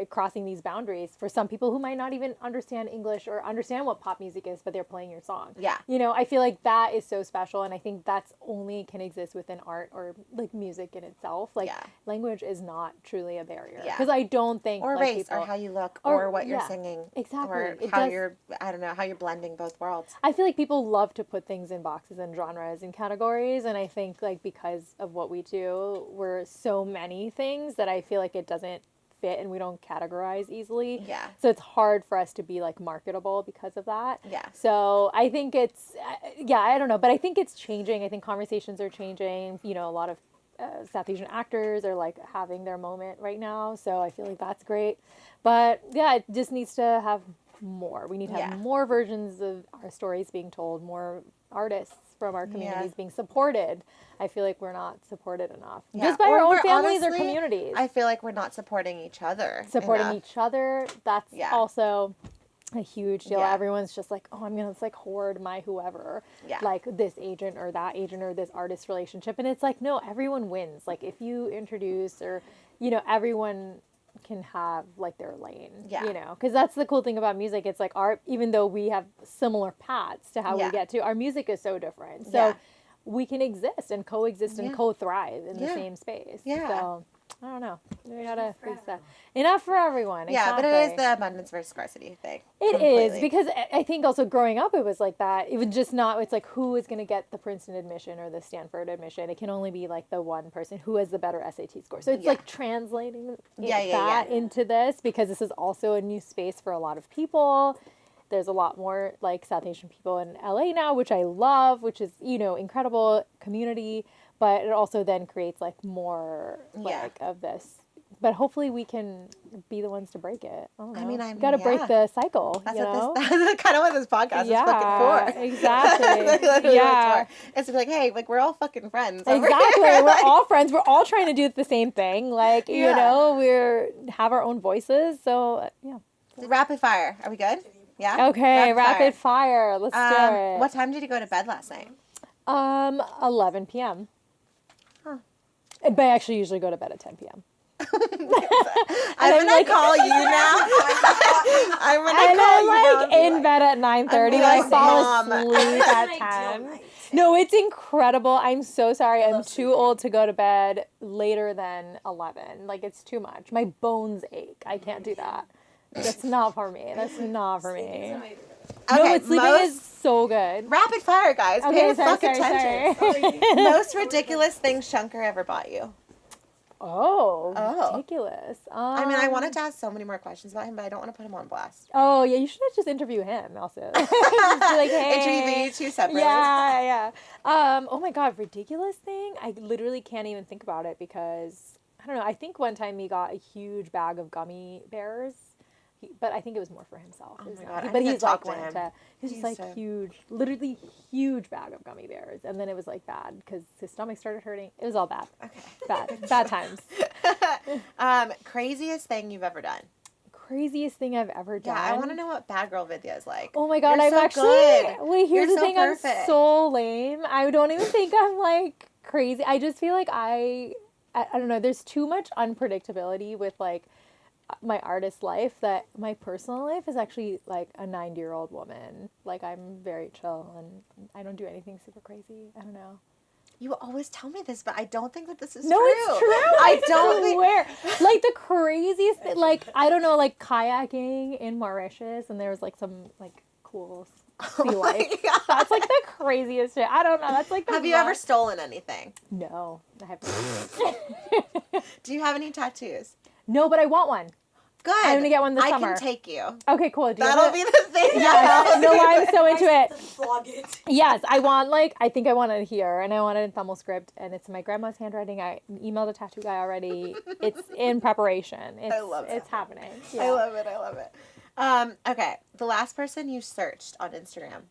crossing these boundaries for some people who might not even understand English or understand what pop music is, but they're playing your song. Yeah. You know, I feel like that is so special, and I think that's only can exist within art or like music in itself. Like Yeah. language is not truly a barrier. Yeah. Because I don't think Or like, race, people, or how you look, or- or what you're yeah, singing. exactly. Or It how does- you're, I don't know, how you're blending both worlds. I feel like people love to put things in boxes and genres and categories, and I think like because of what we do, we're so many things that I feel like it doesn't fit and we don't categorize easily. Yeah. So it's hard for us to be like marketable because of that. Yeah. So I think it's, yeah, I don't know, but I think it's changing. I think conversations are changing. You know, a lot of South Asian actors are like having their moment right now. So I feel like that's great. But yeah, it just needs to have more. We need to have Yeah. more versions of our stories being told, more artists from our communities Yeah. being supported. I feel like we're not supported enough. Yeah. Just by Or our own we're families or honestly, communities. I feel like we're not supporting each other. Supporting enough. each other, that's Yeah. also a huge deal. Yeah. Everyone's just like, oh, I'm gonna like hoard my whoever, Yeah. like this agent or that agent or this artist relationship, and it's like, no, everyone wins. Like if you introduce, or you know, everyone can have like their lane. Yeah. You know, because that's the cool thing about music. It's like even though we have similar paths to how Yeah. we get to, our music is so different. So Yeah. we can exist and coexist and Yeah. co-thrive in the Yeah. same space. Yeah. So I don't know. We gotta fix that. Enough for everyone. Yeah, but it exactly. is the abundance versus scarcity thing. It is, Completely. because I think also growing up it was like that. It was just not, it's like who is going to get the Princeton admission or the Stanford admission. It can only be like the one person who has the better SAT score. So it's Yeah. like translating Yeah. that into this, because this is also a new space for a lot of people. There's a lot more like South Asian people in LA now, which I love, which is, you know, incredible community, but it also then creates like more Yeah. like of this. but hopefully we can be the ones to break it. I don't know. I mean, I'm got to break the cycle. That's you know? that's kind of what this podcast is fucking for. Exactly. Yeah. It's to be like, hey, like we're all fucking friends. Exactly. We're all friends. We're all trying to do the same thing. Like, you know, have our own voices. So, yeah. Rapid fire. Are we good? Yeah. Okay. Rapid fire. Let's do it. What time did you go to bed last night? 11 p.m. Huh. But I actually usually go to bed at 10 p.m. I'm gonna call you now. I'm gonna call you now. In bed at 9:30. I fall asleep at 10. No, it's incredible. I'm so sorry. I'm too old to go to bed later than 11. Like, it's too much. My bones ache. I can't do that. That's not for me. That's not for me. Okay, no, sleeping is so good. Rapid fire, guys. Pay attention. Sorry. Most ridiculous thing Shunker ever bought you? Oh, ridiculous. I mean, I wanted to ask so many more questions about him, but I don't want to put him on blast. Oh, yeah, you should just interview him also. Just be like, hey. Interview you two separately. Yeah. Oh my God, ridiculous thing? I literally can't even think about it because, I don't know, I think one time he got a huge bag of gummy bears. But I think it was more for himself. Oh my God, but he's like he's just like huge, literally huge bag of gummy bears. And then it was like bad because his stomach started hurting. It was all bad. Okay. Bad times. Craziest thing you've ever done? Craziest thing I've ever done? Yeah, I want to know what bad girl Vidya is like. Oh my God, You're I'm so actually, good. wait, here's the thing, perfect. I'm so lame. I don't even think I'm like crazy. I just feel like I don't know, there's too much unpredictability with like my artist life that my personal life is actually like a 90-year-old woman. Like, I'm very chill and I don't do anything super crazy. I don't know. You always tell me this, but I don't think that this is no, true. It's true. I don't swear. Like, the craziest thing, like, I don't know, like kayaking in Mauritius and there was like some like cool sea life. That's like the craziest shit. I don't know. That's like the Have you ever stolen anything? No, I haven't. Do you have any tattoos? No, but I want one. Good. I'm gonna get one this summer. I can take you. Okay, cool. That'll be the thing. Yeah, no, I'm so into it. Vlog it. Yes, I think I want it here, and I want it in Thumbel script, and it's my grandma's handwriting. I emailed a tattoo guy already. It's in preparation. I love it. It's happening. Yeah. I love it. Okay, the last person you searched on Instagram.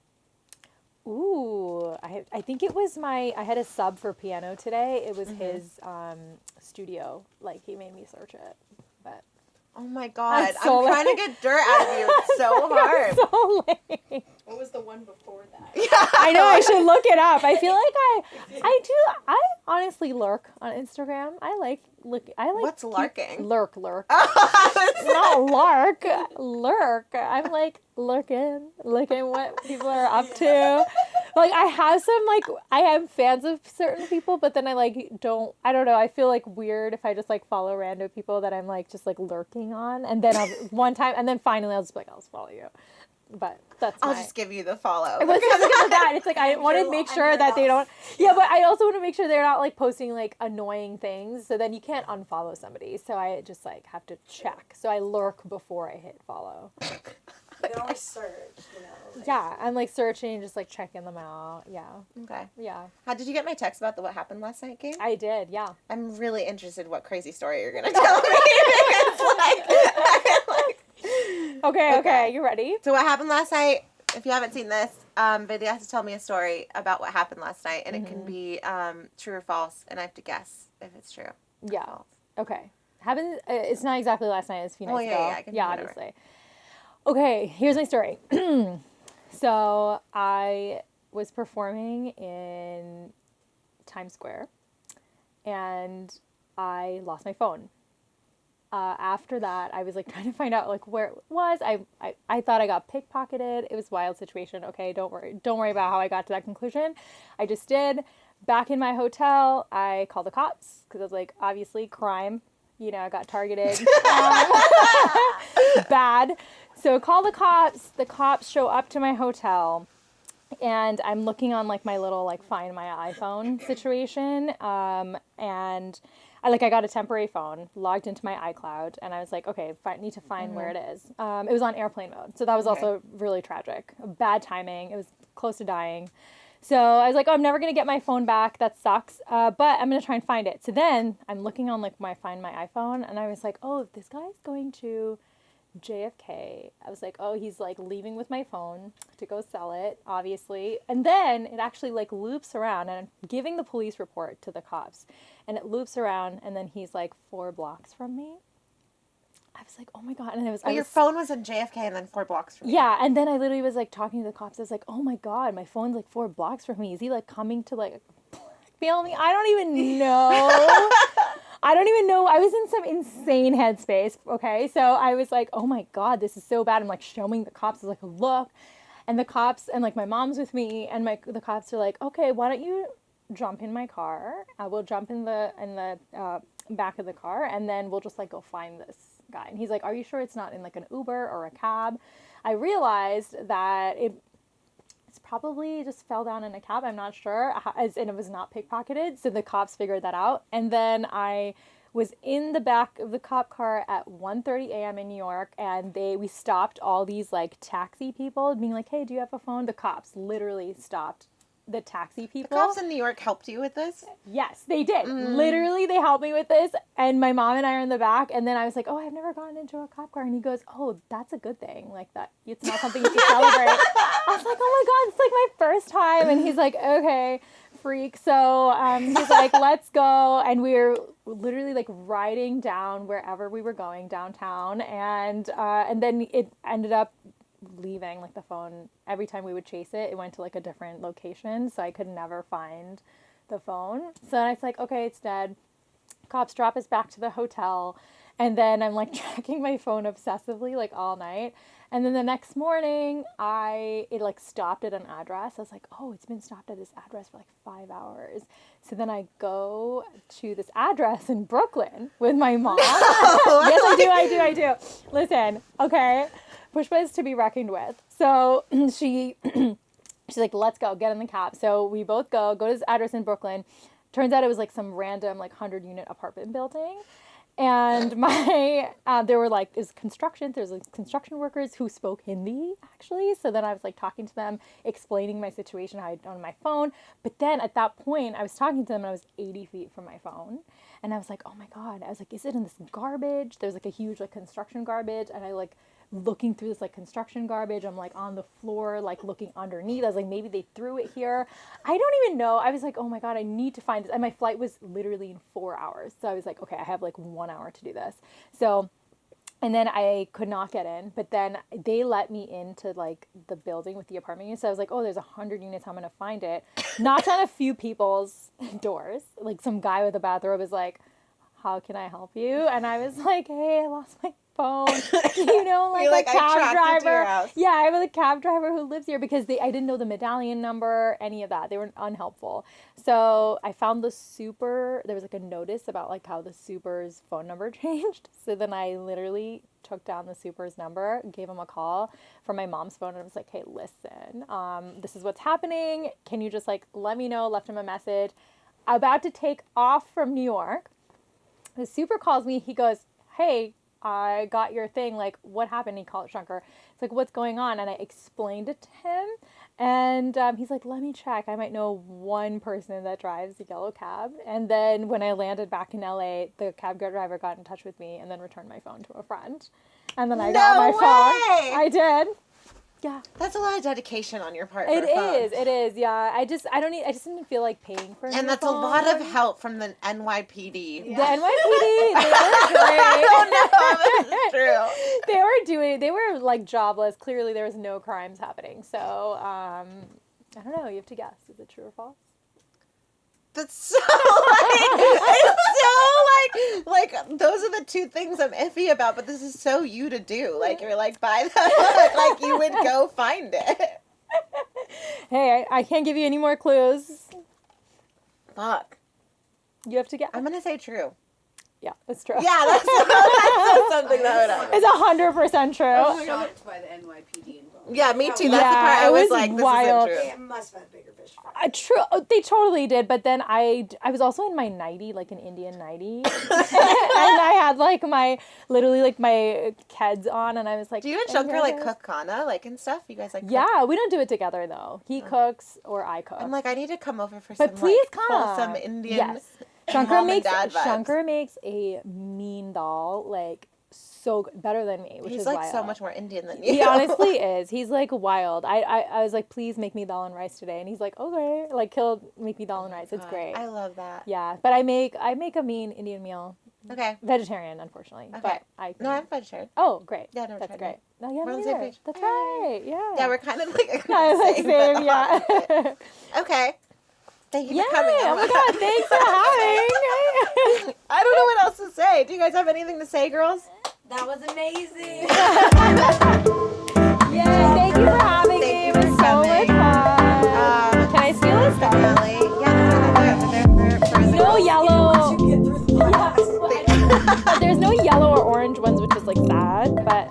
Ooh, I think it was I had a sub for piano today. It was his studio. Like, he made me search it, but. Oh my God, I'm trying to get dirt out of you. It's so hard. So lame. What was the one before that? Yeah, I know, I should look it up. I feel like I honestly lurk on Instagram. I like. What's lurking? Lurk. Not lark. Lurk. I'm like looking what people are up to. Like, I have fans of certain people, but then I don't know. I feel like weird if I just like follow random people that I'm like just like lurking on, and then finally I'll just be like, I'll just follow you. But I'll just give you the follow. It was because of that. It's like I want to make sure that they don't. Yeah, but I also want to make sure they're not like posting like annoying things. So then you can't unfollow somebody. So I just like have to check. So I lurk before I hit follow. You can always search, you know. Yeah, I'm like searching, just like checking them out. Yeah. Okay. Yeah. How did you get my text about the what happened last night game? I did. Yeah. I'm really interested what crazy story you're gonna tell me. Okay. You ready? So what happened last night? If you haven't seen this, Vidya has to tell me a story about what happened last night, and it can be true or false, and I have to guess if it's true. Yeah. Okay. Happened. It's not exactly last night. It's a few nights ago. Yeah, obviously. Okay, here's my story. So I was performing in Times Square, and I lost my phone. After that, I was like trying to find out like where it was. I thought I got pickpocketed. It was a wild situation. Okay, don't worry about how I got to that conclusion. I just did. Back in my hotel, I called the cops because I was like, obviously crime. You know, I got targeted. Bad. So call the cops. The cops show up to my hotel, and I'm looking on like my little like find my iPhone situation. And I got a temporary phone, logged into my iCloud, and I was like, okay, need to find where it is. It was on airplane mode, so that was also really tragic. Bad timing. It was close to dying. So I was like, oh, I'm never going to get my phone back. That sucks. But I'm going to try and find it. So then I'm looking on like Find My iPhone, and I was like, oh, this guy's going to JFK. I was like, oh, he's like leaving with my phone to go sell it, obviously. And then it actually like loops around, and I'm giving the police report to the cops, and it loops around, and then he's like 4 blocks from me. I was like, oh my God. And Your phone was in JFK and then 4 blocks from you. Yeah, and then I literally was like talking to the cops. I was like, oh my God, my phone's like 4 blocks from me. Is he like coming to like blackmail me? I don't even know. I don't even know. I was in some insane headspace. Okay. So I was like, oh my God, this is so bad. I'm like showing the cops, I was like, look. And the cops, and like my mom's with me, and the cops are like, okay, why don't you jump in my car? I will jump in the back of the car, and then we'll just like go find this guy. And he's like, are you sure it's not in like an Uber or a cab? I realized that it's probably just fell down in a cab. I'm not sure. And it was not pickpocketed. So the cops figured that out. And then I was in the back of the cop car at 1:30 a.m. in New York, and we stopped all these like taxi people being like, hey, do you have a phone? The cops literally stopped the taxi people. The cops in New York helped you with this? Yes, they did. Literally, they helped me with this. And my mom and I are in the back. And then I was like, oh, I've never gotten into a cop car. And he goes, oh, that's a good thing. Like that, it's not something you can celebrate. I was like, oh my God, it's like my first time. And he's like, okay, freak. So he's like, let's go. And we were literally like riding down wherever we were going downtown. And then it ended up leaving, like the phone, every time we would chase it, it went to like a different location, so I could never find the phone. So I was like, okay, it's dead. Cops drop us back to the hotel, and then I'm like tracking my phone obsessively like all night. And then the next morning it like stopped at an address. I was like, oh, it's been stopped at this address for like 5 hours. So then I go to this address in Brooklyn with my mom. Yes, I do. Listen, okay. Pushpa is to be reckoned with. So she's like, let's go, get in the cab. So we both go to this address in Brooklyn. Turns out it was like some random like 100-unit apartment building. And there were like, there's like construction workers who spoke Hindi actually. So then I was like talking to them, explaining my situation, how I'd done my phone. But then at that point I was talking to them and I was 80 feet from my phone. And I was like, oh my God. I was like, is it in this garbage? There's like a huge like construction garbage. And I like looking through this like construction garbage. I'm like on the floor, like looking underneath. I was like, maybe they threw it here. I don't even know. I was like, oh my God, I need to find this. And my flight was literally in 4 hours. So I was like, okay, I have like 1 hour to do this. So, and then I could not get in, but then they let me into like the building with the apartment units. So I was like, oh, there's 100 units. I'm going to find it. Knocked on a few people's doors. Like some guy with a bathrobe is like, how can I help you? And I was like, hey, I lost my phone. You know, like a cab driver. Yeah, I have a cab driver who lives here because I didn't know the medallion number, any of that. They were unhelpful. So I found the super, there was like a notice about like how the super's phone number changed. So then I literally took down the super's number, gave him a call from my mom's phone, and I was like, hey, listen, this is what's happening. Can you just like let me know? Left him a message. About to take off from New York. The super calls me. He goes, hey, I got your thing. Like, what happened? He called it Shankar. It's like, what's going on? And I explained it to him. And he's like, let me check. I might know one person that drives a yellow cab. And then when I landed back in LA, the cab driver got in touch with me and then returned my phone to a friend. And then I got my phone. I did. Yeah. That's a lot of dedication on your part. It is. Yeah. I just didn't feel like paying for it. And that's a lot of help from the NYPD. Yeah. The NYPD, they were great. I don't know, that's true. They were like jobless. Clearly there was no crimes happening. So, I don't know. You have to guess. Is it true or false? That's so like those are the two things I'm iffy about, but this is so you to do. Like, you're like, buy that, like you would go find it. Hey, I can't give you any more clues. Fuck. You have to guess. I'm gonna say true. Yeah, it's true. Yeah, that's something that would happen. It's 100% true. Oh my Shocked by the NYPD involvement. Yeah, me too. That's the Yeah, part I it was was like, this wild. isn't true. It must have had bigger fish. True, they totally did. But then I was also in my nightie, like an Indian nightie, and I had like my Keds on, and I was like, Do you and Shankar like cook kana, like and stuff? You guys like cook? Yeah, we don't do it together though. He cooks or I cook. I'm like, I need to come over for But some please like come. wholesome Indian Yes. Shankar mom and makes dad vibes. Shankar makes a mean dal, like so good, better than me, which He's is like wild. so much more Indian than you. He honestly is. He's like wild. I was like, please make me dal and rice today, and he's like, okay. Like he'll make me dal and rice. It's great. I love that. Yeah, but I make a mean Indian meal. Okay. Vegetarian, unfortunately. Okay. But I No, I'm vegetarian. Oh, great. Yeah, no, That's tried great. it. No, yeah, We're on me the same neither. page. That's Yay. right. Yeah. Yeah, we're kind of like Same, yeah. Okay. Thank you Yeah. for coming. Oh my god, thanks for having. I don't know what else to say. Do you guys have anything to say, girls? That was amazing. Yay, thank you for having me. Thank It you was for so much coming. fun. Can I steal a star? Definitely. Yeah, there's another for the No girls. yellow. You get through the But there's no yellow or orange ones, which is like sad, but